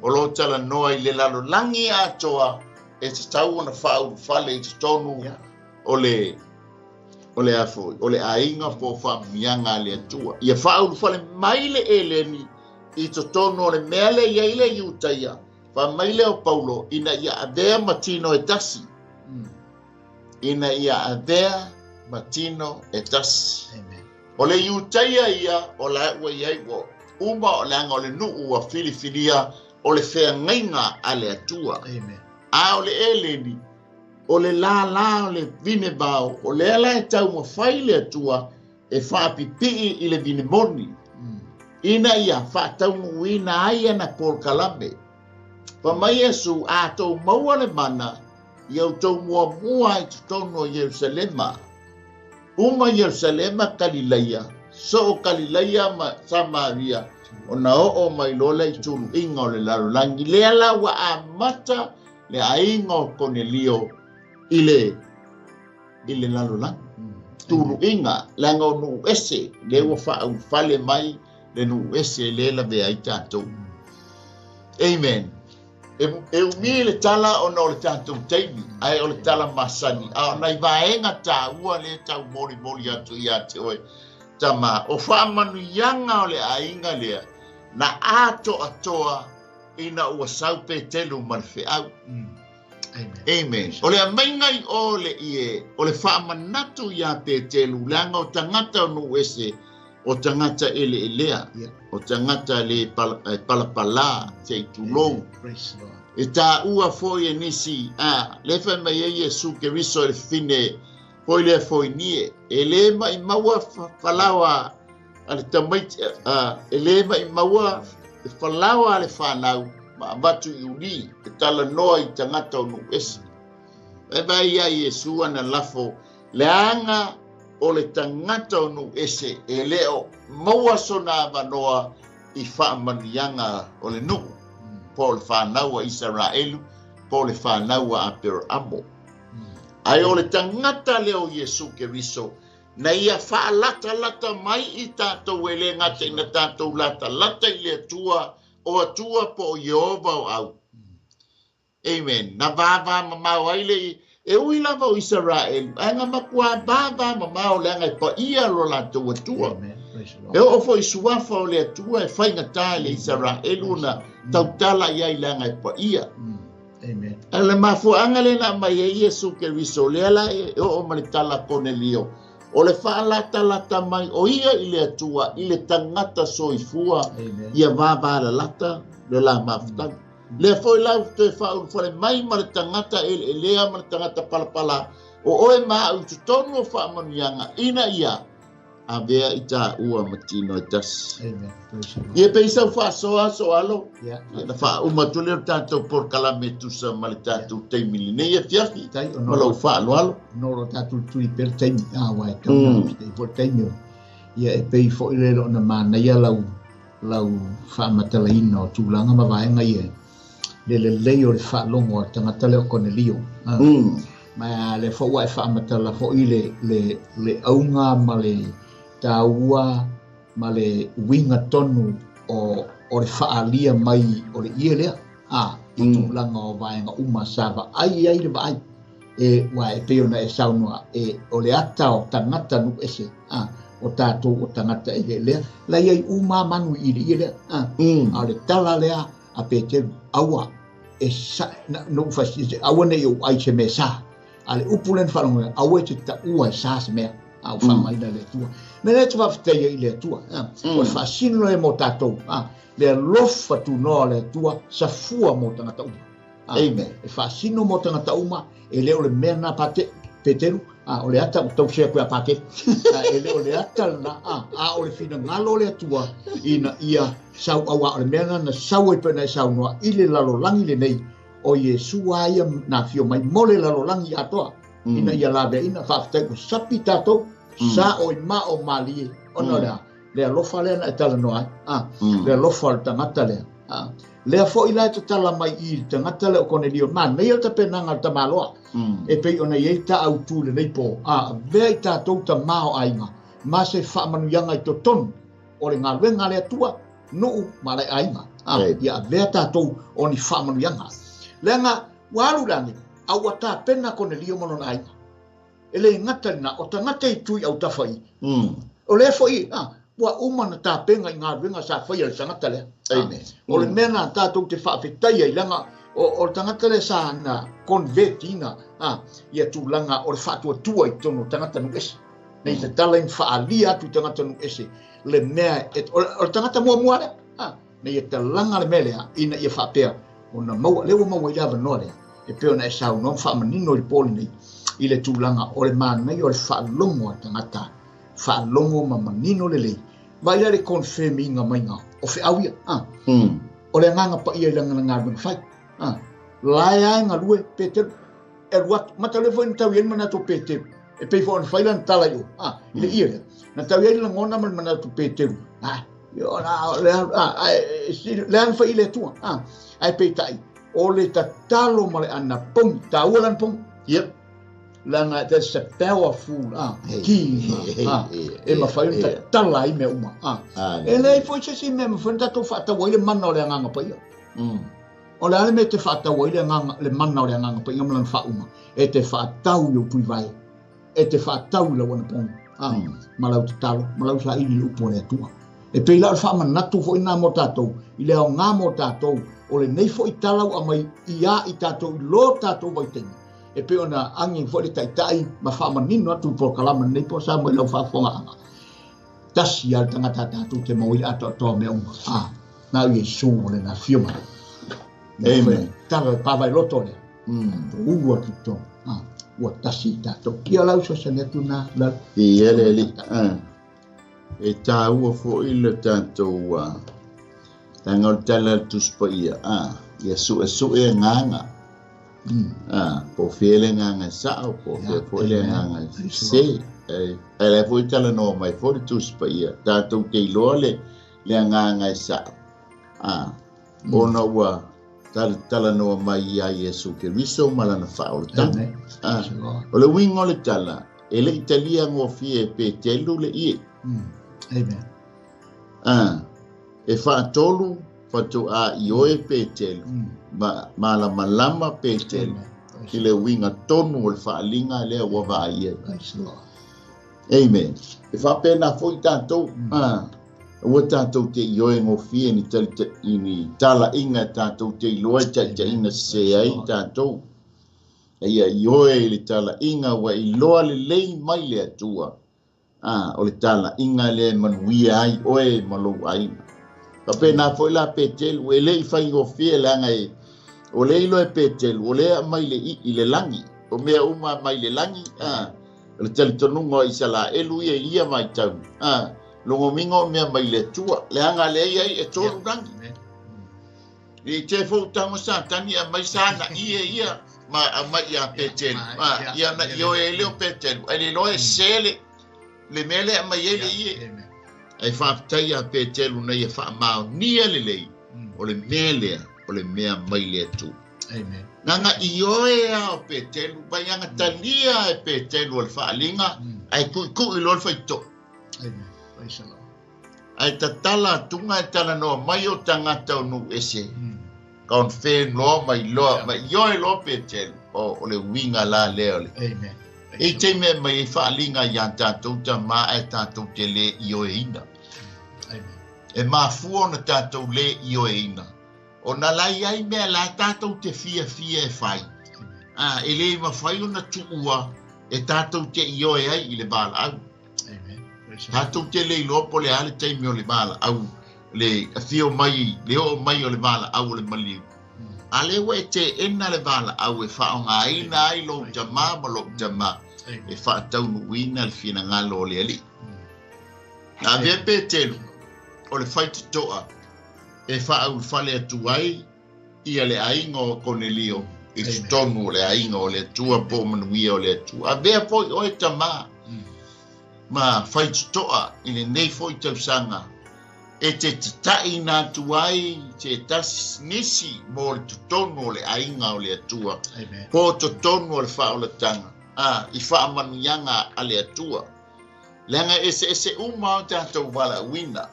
Speaker 4: o lo tala noi le lalo langi atoa e te tau ana whaau whali te tonu o le afoi, o le ainga po whamonianga le atua. Ia whaau whali mai le eleni i te tonu o le meale ia ile i utaia. Wha mai le o Paulo ina ia adea matino e tasi. Ina ia adea matino e tasi. O le iutaia ia o la ua iai wo. Uma o le anga o le nuu a filifilia o le whea ngainga a le atua. A o le eleni, o le la o le vine bao, o le ala e tau ma whai le atua e whaapipi i le vine moni. Ina ia whaatau muina aia na Paul Kalame. Pa mai esu a tau maua le mana i au tau mua i tutono Yerusalema. Uma Yerusalema Kalileia, so Kalileia ma Samaria, o na o mai lola i tulu inga o le larolangi, le ala wa a mata le a inga o Cornelio i le larolangi. Tulu inga, langa o nuu ese, le wa whaau whale mai, le nuu ese le la vea i tātou. Amen. E umi le tala o na o le tātou teimi, ai o le tala masani, a na i vaenga tā ua le tau mori atu i ate oe. Tama, o whaamanu ianga o le ainga lea, na ato atoa ina ua saupe telu marfe au. Amen. O le amaingai o le ie, o le whaamanatu i a pe telu, leanga o tangata o nu ese, o tangata ele elea, o tangata le palapala, te tulou. E tā ua foi e nisi, le whai mai e Yesu KERISO e fine, foi le foi nie, e le mai maua whalawa, ale tamaiti, e le mai maua whalawa ale whanau, ma abatu i uni, e tala noa i tangata o nu esi. E vai a Yesu ana lafo, le anga o le tangata o nu ese, e leo maua sona manoa i whaamanianga o le nuku. Po le whanau a Israelu, po le whanau a Peramo. Ai o le tangata leo Yesu KERISO, na ia whaalata mai i tātou e le ngata ina tātou lata i le atua, o atua po Yehova o au. Amen. Na vava mamau aile e ui lava o Israel, anga makua vava mamau le anga i pa ia lo lātou atua. E o fo i suafa o le atua e whaingata le Israel una tautala iai langa i pa ia.
Speaker 5: Amen.
Speaker 4: Ale mafuanga le na mai e Yesu KERISO le ala e o maritala Cornelio. O le whaalata mai o ia i le atua i le tangata soifua ia vava la lata le la mafutang. Le foi lau te whaun fore mai ma le tangata e lea ma le tangata palapala o oe maa u tutonu o whaamanianga ina ia a vea i tā ua matino i tas. Ia pe isau whaasoa so alo. Ia na wha umatule o tātou por kalame tusa ma le tātou teimili. Ne ia fiafi, ma lau wha alo.
Speaker 5: Noro tātou tui per teimi. Wai kaunau stei por teimi. Ia e pei fo i lero na mana ia lau whaamatalaina o tūlanga ma vaenga ia. Le lei o le whaalongo o tangata leo Cornelio. Ma le fo wai whaamatala fo i le aunga ma le taua ma le winga tonu o le whaalia mai o le ia lea. I tūlanga o vaenga uma sava ai le vai. E wai peo na e saunua o le ata o tangata nu ese. O tātou o tangata e lea. La iai uma manu i le ia lea. A le tala lea a pete aua. E sa, no fasise, aua nei o ai se me sa. Ale upulen whanonga, aua te ta ua sa se mea. Au whamaina le tua. Me le te whafteia i le tua. O le whasino e mo tātou. Le lofa tu noa le tua, sa fua mo tangata uma. Amen. E whasino mo tangata uma, e leo le mea na pate, peteru. O le ata, tau sea koe a pate. E leo le ata na, o le whina ngalo le tua, ina ia sau awa o le mea na sau e pena e sau noa, i le lalolangi le nei, o Yesu aia na fio mai, mo le lalolangi atoa. Ina ia lawe ina whaftai ko sapi tātou, sa o i ma o malie, ona lea, le alofa le na tala no ai le alofa le tangata le le fo ila te tala mai I tangata le ko ne dio man nei ta penanga ta malo e pe ona ye ta au tu le nei po ve ta to ta mao ainga ma se fa manu yanga I to ton o le ngalwe ngale tua no ma le ainga ya ve ta to oni fa manu yanga le nga walu langi au ta pena ko ne dio mono ainga ele ngata na o tangata I tui au ta fai o le fo I wa umana ta penga nga venga sa fa ya sangata le o le mena ta to te fa fetai I langa o tangata le sa na convertina ia tu langa o le fa tu I tono tangata no ese nei te tala in fa alia tu tangata no ese le mea o tangata mua le nei te langa le melea ina ia fa pea ona mau le mau ia va no le e pe ona sa no fa manino le poli nei I le tu langa o le mana I o le fa longo tangata fa longo manino le vai le confirminga mainga o fe awia o le nganga pa ia langa nganga fai la nga lue Peter wat ma telefon tau yen mana to Peter e pe fon fai lan tala yo le ia na tau yen la ngona mana to Peter yo na le an fai le tu ai pe tai o le tatalo male ana pong taulan pong yep langa te se powerful ki e ma fai ta tala I me uma e le foi se me foi ta to fata wo le manno le nganga pa ia o le ale me te fata wo le nganga le manno le nganga pa ia mlan fa uma e te fata yo pui vai e te fata le wana pon malau te talo malau sa I lu po le tua e pe la fa man natu fo ina mo tato I le nga mo tato o le nei fo I tala a mai ia I tato lo tato vai tenga e pe ona angin fo le tai ma fa manino atu por kalama nei po sa mo lo fa fonga tas ya tangata tu te mo ia to me na Yesu le na fioma amen tava pa vai loto le ua ki to ua tasi to kia lau so se netu na la
Speaker 4: ia le e ta ua fo I le tanto tangol tala tu spa ia Yesu e nganga po fele nganga sa po fele nganga se ele foi tala no mai foi tu spa ia tato ke lole le nganga sa ona wa tala no mai ia Yesu KERISO malana fa o tane o le wingo le tala ele italia ngo fie pe telu le I amen e fa tolu fatu io e pe telu ma la malama pe telu ki le winga tonu o fa linga le wa va ia amen e fa pena foi tanto o tanto te io e ngo fie ni tala inga tanto te loa ina se ai tanto ia io e le tala inga wa I loa le lei mai le atua o le tala inga le manuia ai oe malo ai pa pena foi la petel o le fai o fie la ngai o le ilo e petel o le mai le I le langi o mea uma mai le langi le tele tonu I sala elu ia mai tau longo mingo mea mai le tua le anga le ai e tonu rangi I te fo tango sa tani a mai sana ia ma mai ia petel ia na io e leo petel ele lo e sele le mele a mai ele ia ai fa tai a petelu nei e fa ma ni ele lei o le mele o le mea mai le tu amen nanga io e a petelu bai anga talia e petelu al fa linga ai ku I lo fa to amen praise the Lord ai tatala tunga tala no mai o tangata no ese kon fe no mai io e lo petelu o le winga la le amen e te me mai fa linga ya tanto ma e tanto te le io e ina e ma fu na tanto le io e ina o na la ai me la tanto te fia e fai e le ma fai una tua e tanto te io e ai le bala amen tanto te le lo po le ale te me le bala au le fio mai le o mai o le bala au le mali ale we te ena le bala au e fa nga ina ai lo jama ma lo jama e fa tau no wina le fina ngalo le ali na ve petelu o le fight toa e fa au fale atu ai ia le aingo Cornelio e stonu le aingo le tua po manuia o le tua a ve po o e tama ma fai toa i le nei fo i tausanga e te tatai nā tuai te tas nisi mo le tutonu o le ainga o le atua po tutonu o le whaolatanga i whaamanuianga a le atua lenga ese uma o tātou wala wina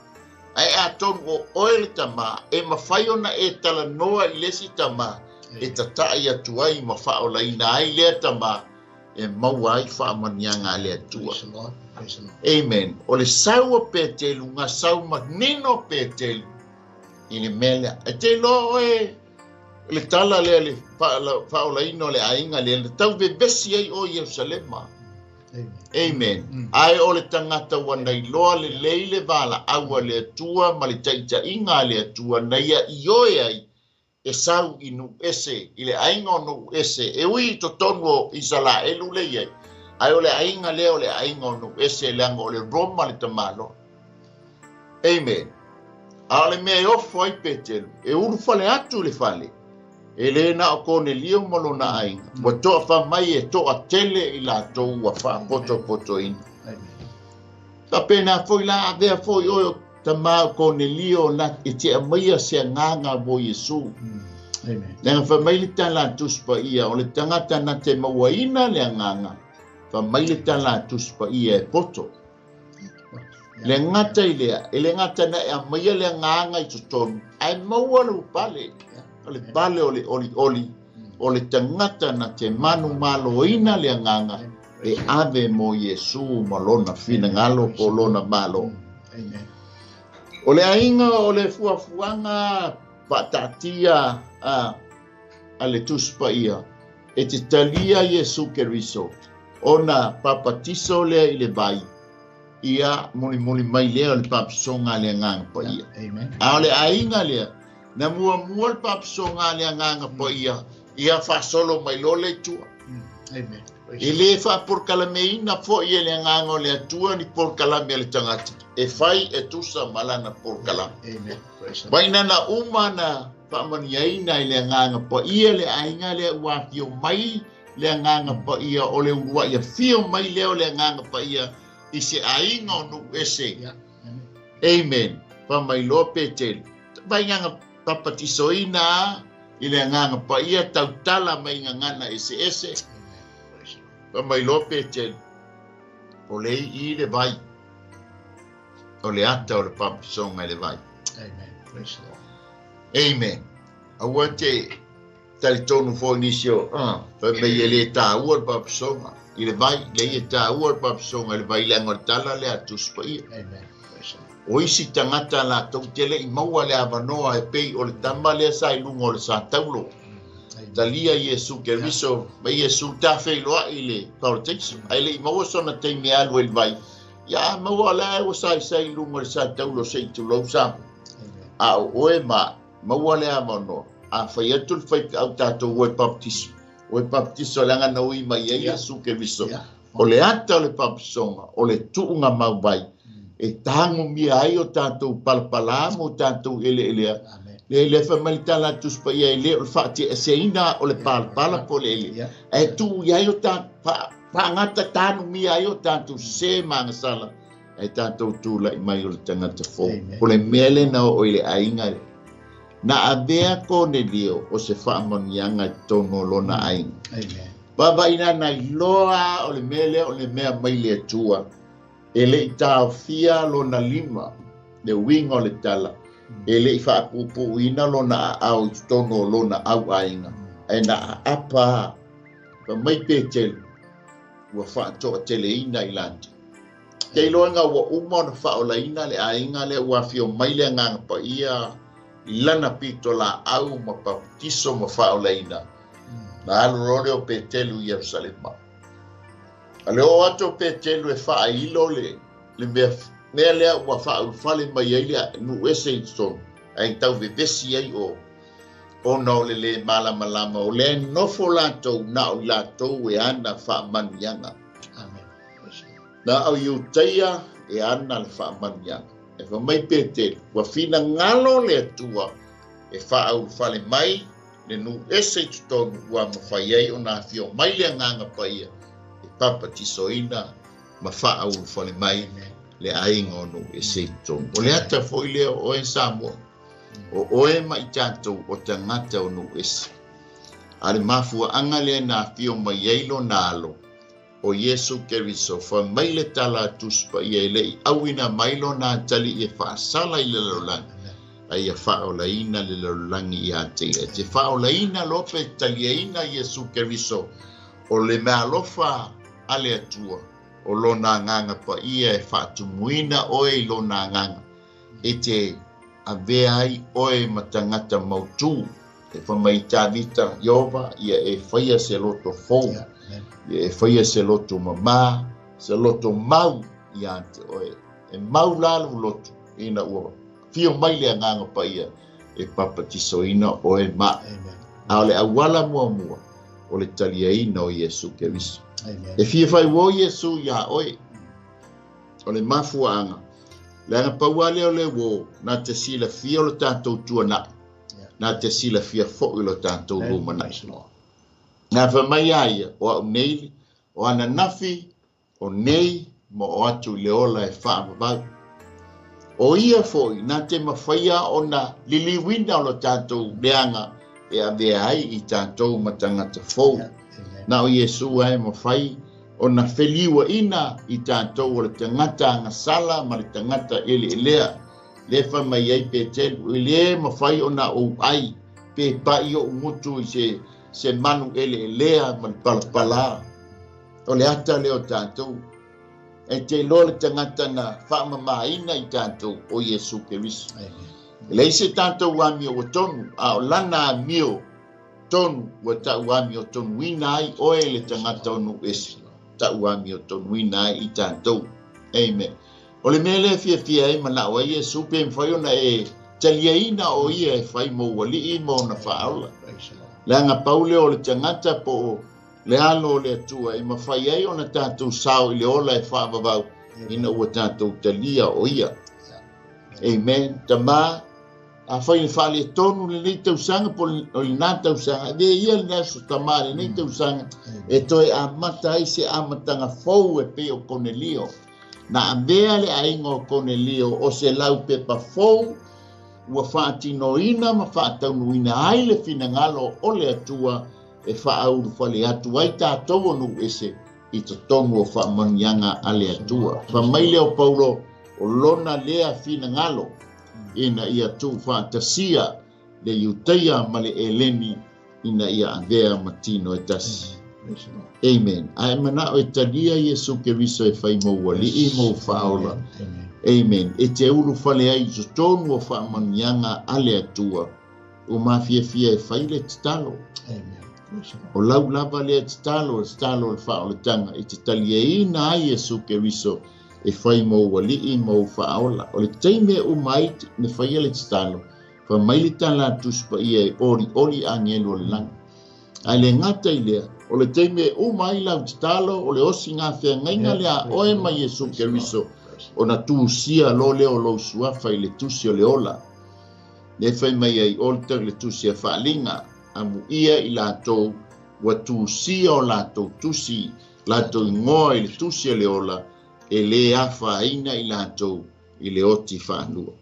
Speaker 4: ai a tonu o oele tama e mawhai ona e tala noa i lesi tama e tatai atuai ma whaolaina ai lea tama e maua ai whaamanianga le atua. Amen. O le saua pētelu, ngā sau manino pētelu, i le mele. E te lo le tala le whaolaina o le ainga le tau bebesi ai o Yerusalema. Amen. Ai o le tangata wanai loa le leile wala aua le atua, ma le taita inga le atua, na ia i oe ai, e sau inu ese, i le ainga no ese, e ui to tonu o Isala e lule iei. Ai o le ainga leo le ainga no ese leanga o le Roma le tamalo. Amen. A le mea ofo ai petelu, e uru fale atu le fale. E le na o kone lio malo na ainga. Wa toa wha mai e toa tele i la tou wa wha poto ina. Ta pena foi la avea foi oyo tamā kone lio na e te amaia se nganga bo Yesu. Lenga wha mai le tala tuspa ia o le tangata na te mawaina le nganga. Wha mai le tala tuspa ia e poto. Le ngata i lea, e le ngata na e amaia le nganga i tutonu. Ai maua le upale. O le pale o le tangata na te manu maloina le nganga. E ave mo Yesu malona fina ngalo po lona malo. O le ainga o le fuafuanga patatia a le tuspa ia. E te talia Yesu KERISO. Ona papatiso lea i le vai. Ia muli mai lea o le papasonga le nganga pa ia. A o le ainga lea. Na mua le papasonga le nganga pa ia. Ia fa solo mai lole tua. E le fa por kalameina fo ia le nganga le atua ni por kalame le tangata. E fai e tusa malana por kalame. Baina na umana pamaniaina i le nganga pa ia le ainga le wafio mai le nganga pa ia o le ua ia fio mai leo le nganga pa ia i se ainga o nu ese. Amen. Pa mai lope tel. Baina papatisoina i le nganga pa ia tautala mai ngana ese. Pa mai lope tel. O le i le vai. O le ata o le papasonga le vai. Amen. Aua te talitonu fo inisio. Pa mai le ta ua le papasonga. I le vai, le i ta ua le papasonga le vai le angortala le atuspa ia. O isi tangata la tau tele i maua le avanoa e pei o le tama le sa ilunga o le Soatau. Talia Yesu KERISO, mai Yesu ta feiloa i le politics. Ai le i maua sona te me alu el vai. Ya maua la o sa ilunga o le Soatau se tu lo sa. A oe ma maua le avanoa. A fai atu le fai au tatou o e baptiso. O e baptiso langa na ui mai e Yesu KERISO. O le ata o le papasonga, o le tuunga mau vai. E tango mia ai o tātou palapala mo tātou ele. Le whamalita la tuspa ia ele o le whaati e seina o le palapala po le ele. E tu iai o tātou whaangata tānu mia ai o tātou se mangasala. E tātou tūla i mai o le tangata fō. O le mele na o ele ainga. Na avea kone lio o se whaamanianga i tono lona ainga. Baba ina na iloa o le mele o le mea mai le tua. E le i tāwhia lona lima, le winga o le tala. E le i whaapupu ina lona au i tono lona au ainga. E na apa, pa mai pētelu, ua whaatoa tele ina i lanta. Kei loanga ua uma na whaola ina le ainga le ua fio mai le nganga pa ia, i lana pito la au ma baptiso ma whaola ina. Na alu rore o pētelu i Yerusalema. Ale o ato pētelu e whailo le mea lea ua whaulfale mai ai lea nu ese i tonu. Ai tau vevesi ai o na o le malama o le nofo lātou na o lātou e ana whaamanianga. Na au iutaia e ana le whaamanianga. E wha mai pētelu, ua whina ngalo le atua e whaulfale mai le nu ese i tonu ua mawhai ai o na fio mai lea nganga pa ia. Papatisoina ma wha au whale mai le ainga onu e se tonu. O le ata fo i leo o e Samoa. O oe mai tātou o tangata onu esi. Ale mafua anga le na fio mai eilo na alo. O Yesu Keriso fa mai le tala tuspa i ele awina mailo na tali e fa sala i le lolang. Ai a fa o laina le lolang i ate. Te fa o laina lope tali eina Yesu Keriso. O le mea lofa ale atua. O lona nganga pa ia e fa tumuina oe lona nganga. E te a veai oe matangata mautu. E whamaita vita Iova ia e whaia se loto fou. Ia e whaia se loto mamā, se loto mau ia te oe. E mau lalu loto ina ua. Fio mai le nganga pa ia e papatiso ina oe ma. A le awala mua mua o le talia ina o Yesu Keriso. E fia whai wo Yesu ia oe. O le mafua anga. Le anga pauale o le wo na te sila fia o le tātou tuana. Na te sila fia fo i lo tātou rumana. Nā whamai aia o au neili, o ana nafi, o nei, mo o atu leola e whaamavau. O ia foi, nā te mawhaia o na liliwina o lo tātou leanga e a vea ai i tātou matangata fou. Nā o Yesu ai mawhai, o na wheliwa ina i tātou o le tangata anga sala, ma le tangata ele elea. Le whamai ai pe telu, le mawhai o na o ai, pe pai o umutu i se manu ele elea, man palapala. O le ata leo tātou. E te lo le tangata na whamamaina i tātou o Yesu Keriso. Le se tātou wami o tonu, a o lana mio tonu, wa ta wami o tonu wina ai, o e le tangata o nu esi. Ta wami o tonu wina ai i tātou. Amen. O le mele fia e mana o Yesu pe mwhai ona e taliaina o ia e whai mo wali i mo na whaala. Le anga paule o le tangata po le alo o le atua e mawhai ai ona tātou sao i le ola e whaavavau ina ua tātou talia o ia. Amen. Tamā, a whai le whale e tonu le nei tausanga po o le nā tausanga. Ve ia le naso tamā le nei tausanga e toi a mata ai se amatanga fou e pe o Cornelio. Na ambea le ainga o Cornelio o se lau pepa fou ua whaatinoina ma whaataunuina ai le finangalo o le atua e whaauru whale atu ai tātou onu ese i to tongu o whaamanianga a le atua. Whamaile o Paulo o lona lea finangalo ina ia tu whaatasia le iuteia ma le eleni ina ia andea matino e tasi. Amen. Ai mana o talia Yesu Keriso e whai mo wali i mo whaola. Amen. E te uru whale ai so tonu o whaamanianga ale atua. O mafia fia e whai le titalo. O lau lava le titalo le whaola tanga. E te talia ina ai Yesu Keriso e whai mo wali i mo whaola. O le teime o mai ne whai le titalo. Wha maili tala tuspa ia e ori angelo le langa. Ai le ngata i lea. O le teime o mai lau titalo o le osi ngā whea ngainga lea oe mai Yesu Keriso o na tūsia lo leo lo suafa i le tusi o le ola. Le whai mai ai olta le tusi a whaalinga amu ia i lātou wa tūsia o lātou tusi lātou ingoa i le tusi o le ola e le awha aina i lātou i le oti whanua.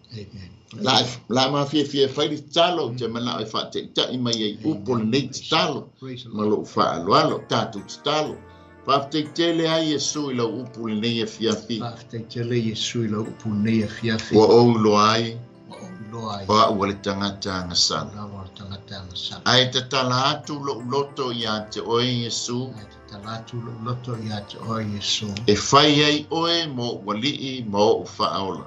Speaker 4: La mafia whai li talo te mana e whate ta i mai ai upo le nei talo ma lo whaaloalo tātou talo. Whafte tele ai Yesu i lau upu le nei e fiafi.
Speaker 5: Whafte tele Yesu i lau upu le nei e fiafi.
Speaker 4: Wa ou lo ai. Wa ua le tangata ngasana. Ai te tala atu lo loto i a te oe Yesu. E whai ai oe mo walii mo whaola.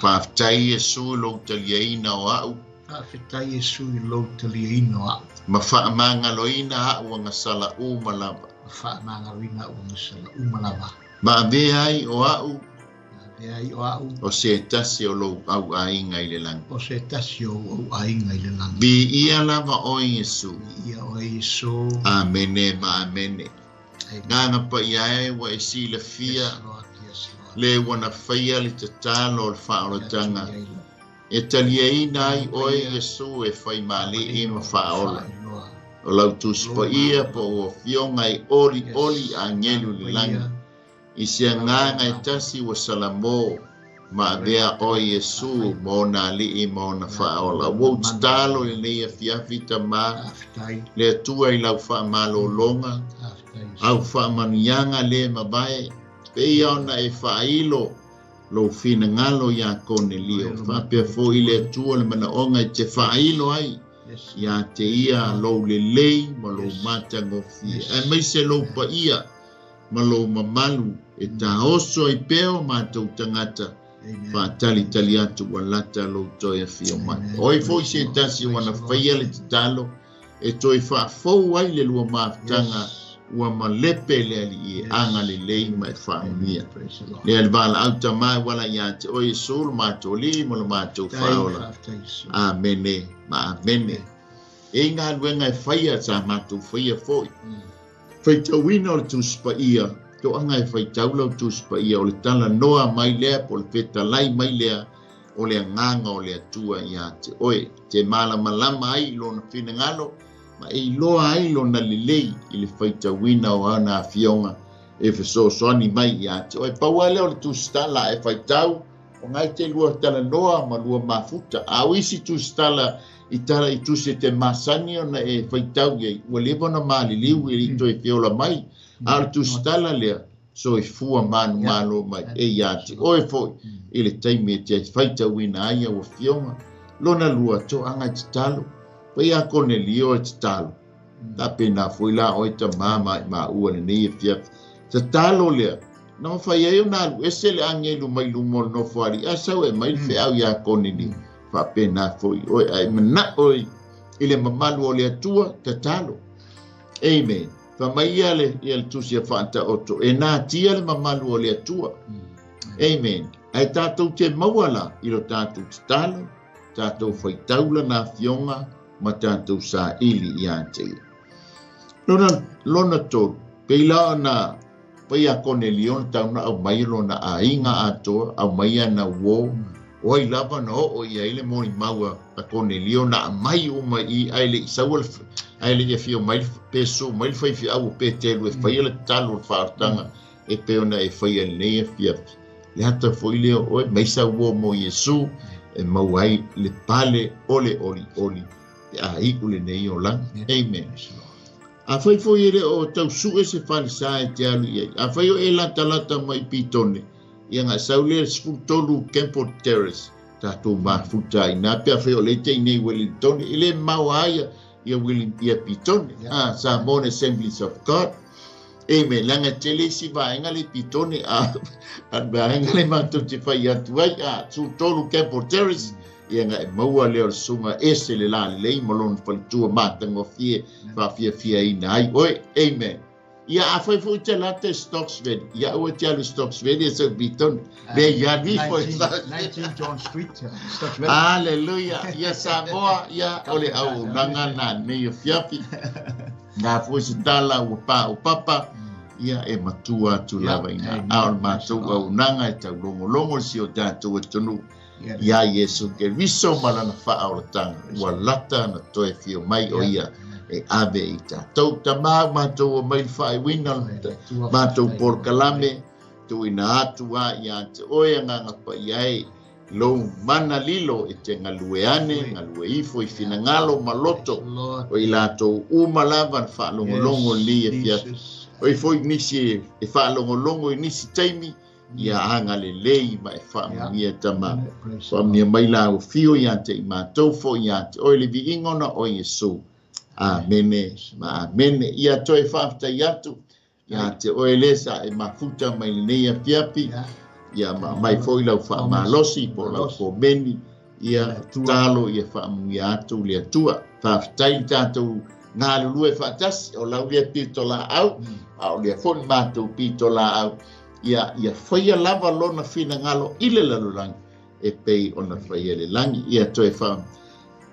Speaker 4: Whaftai Yesu lo taliaina o au.
Speaker 5: Whaftai Yesu i lo taliaina o au.
Speaker 4: Ma whaamangaloina hau anga sala umalava. Ma aveai o au. O se tasi o lo au ainga i le langa. Bi ia lava o Yesu. Amene ma amene. Nganga pa iae wa e sila fia. Le wana whaia li te talo o le whaolatanga. E taliaina ai o Yesu e whai mali i ma whaola. o lau tuspa ia po o fionga i ori a ngelu le langi. I sia nganga i tasi wa salamo ma vea o Yesu mo na li i mo na whaola. Wau talo i leia fiafi ta ma le atua i lau wha malo longa au wha manianga le mabae pe iona e whailo lo fina ngalo ya kone lio. Wha pia fo i le atua le mana onga i te whailo ai ya te ia lo le lei ma lo mata ngofia. E mai se lo pa ia ma lo mamalu e ta oso i peo ma tau tangata fa tali atu walata lo toia fio mai. Oi foi se tasi wana faia le talo e toi fa fo ai le lua maftanga ua malepe le ali e anga le lei mai fa mia. Le alvala auta mai wala ya te oi sul ma toli mo ma to faola. Amene ma amene. E ngā luenga e faia sa ma tu faia foi. Fai tawina le tu spaia to anga e fai taulau tu spaia o le tala noa mai lea po le feta lai mai lea o le nganga o le atua ia te oe te malama ai lo na fina ngalo ma e loa ai lo na lelei i le fai tawina o ana fionga e feso soani mai ia te oe pauale o le tu stala e fai tau o ngai te lua tala noa ma lua mafuta au isi tu stala i tala i tu se te masani o na e fai tau ia ua lewa na mali liu i to e fiola mai al tu stala lea so e fua manu malo mai e iati oe foi i le taimi e te faita wina aia o fionga lona lua to anga te talo pa ia kone lio e te talo ta pena foi la oe ta mama ma ua le nei e fia te talo lea no fai e una lu ese le angelu mai lumo no fuari a sau e mai fe au ia kone li fa pena foi oe ai mana oe i le mamalu o le atua te talo amen. Fa mai ale ia le tusi a whaanta oto. E nā tia le mamalu o le atua. Amen. Ai tātou te mauala i lo tātou te talo, tātou whaitaula nā fionga, ma tātou sā ili i ātea. Lona tō, peila nā pai a kone lion tauna au mai lona a inga atoa, au mai ana wō, oi lava na o ia ile moni maua a kone lion na mai uma i aile i sawal aile e fio mai peso mai fai fi au pe telu e fai le talo fartanga e peona e fai le fia le hata foi le o mai sa wo mo Yesu e mauai le pale ole e a ikule nei o lang amen a fai foi ele o tau su ese falsa e te alu ia a fai o e lata mai pitone ia nga saule skutolu campo terrace tato ma futa ina pe fai o le te nei Wellington ile mauai ia willing ia pitone sa mon Assemblies of God amen langa tele si va ngale pitone ba ngale manto te fai atu ai su tolu campo terrace ia nga maua le sunga ese le la le malon faltua matango fie fa fie ina ai oi amen ia a foi te late Stocksville ia o te alu Stocksville so biton be ia ni foi
Speaker 5: 19 John Street Stocksville
Speaker 4: hallelujah ia Samoa ia ole au nanga na ne fiafi na foi tala o papa ia e matua tu lava ina al matua o nanga e tau longo si o tatu tonu ia Yesu KERISO malana fa au tanga walata na toe fio mai o ia e ave ita tau tama matou mai fai wina matou por kalame tu ina atua ia te oe nganga pa iai lo mana lilo e te ngalueane ngalueifo i fina ngalo maloto o ilato umalava fa longo li e fia o foi nisi e fa longo nisi taimi ia anga le lei mai fa mia tama fa mia mai la o fio ia te matou fo ia te o le vi ingona o Yesu amene ma amene ia toi fafta yatu ia te oelesa e mafuta mai nei fiapi ia mai foi lau fa malosi po lau ko beni ia talo ia fa muia atu le tua fafta tatu na lulu e fatas o lau le pitola au le fon matu pitola au ia foi lava lona fina ngalo ile lalulang e pei ona foi ele langi ia toi fa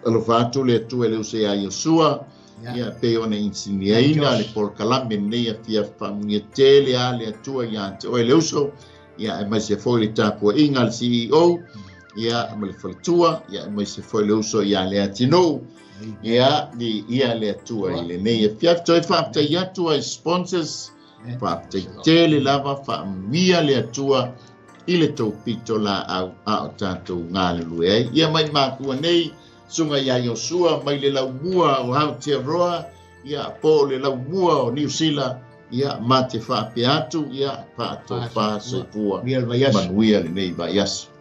Speaker 4: alo fatu le tu ele se a Yosua ia pe ona insiniaina le por kalame nei fia famia tele ale tua ia o ele uso ia e mais se foi tapo ingal CEO ia ma le faletua ia mai se foi le uso ia le atino ia di ia le atua i le nei fiafto e whaapetai atu ai sponsors whaapetai tele lava whaamia le atua i le taupito la au tātou ngā le lue ai ia mai mātua nei sunga ia Yosua mai le laumua o Aotearoa ia po le laumua o New Zealand ia mate whaapea atu ia pātou pāsoipua manuia le nei vai asu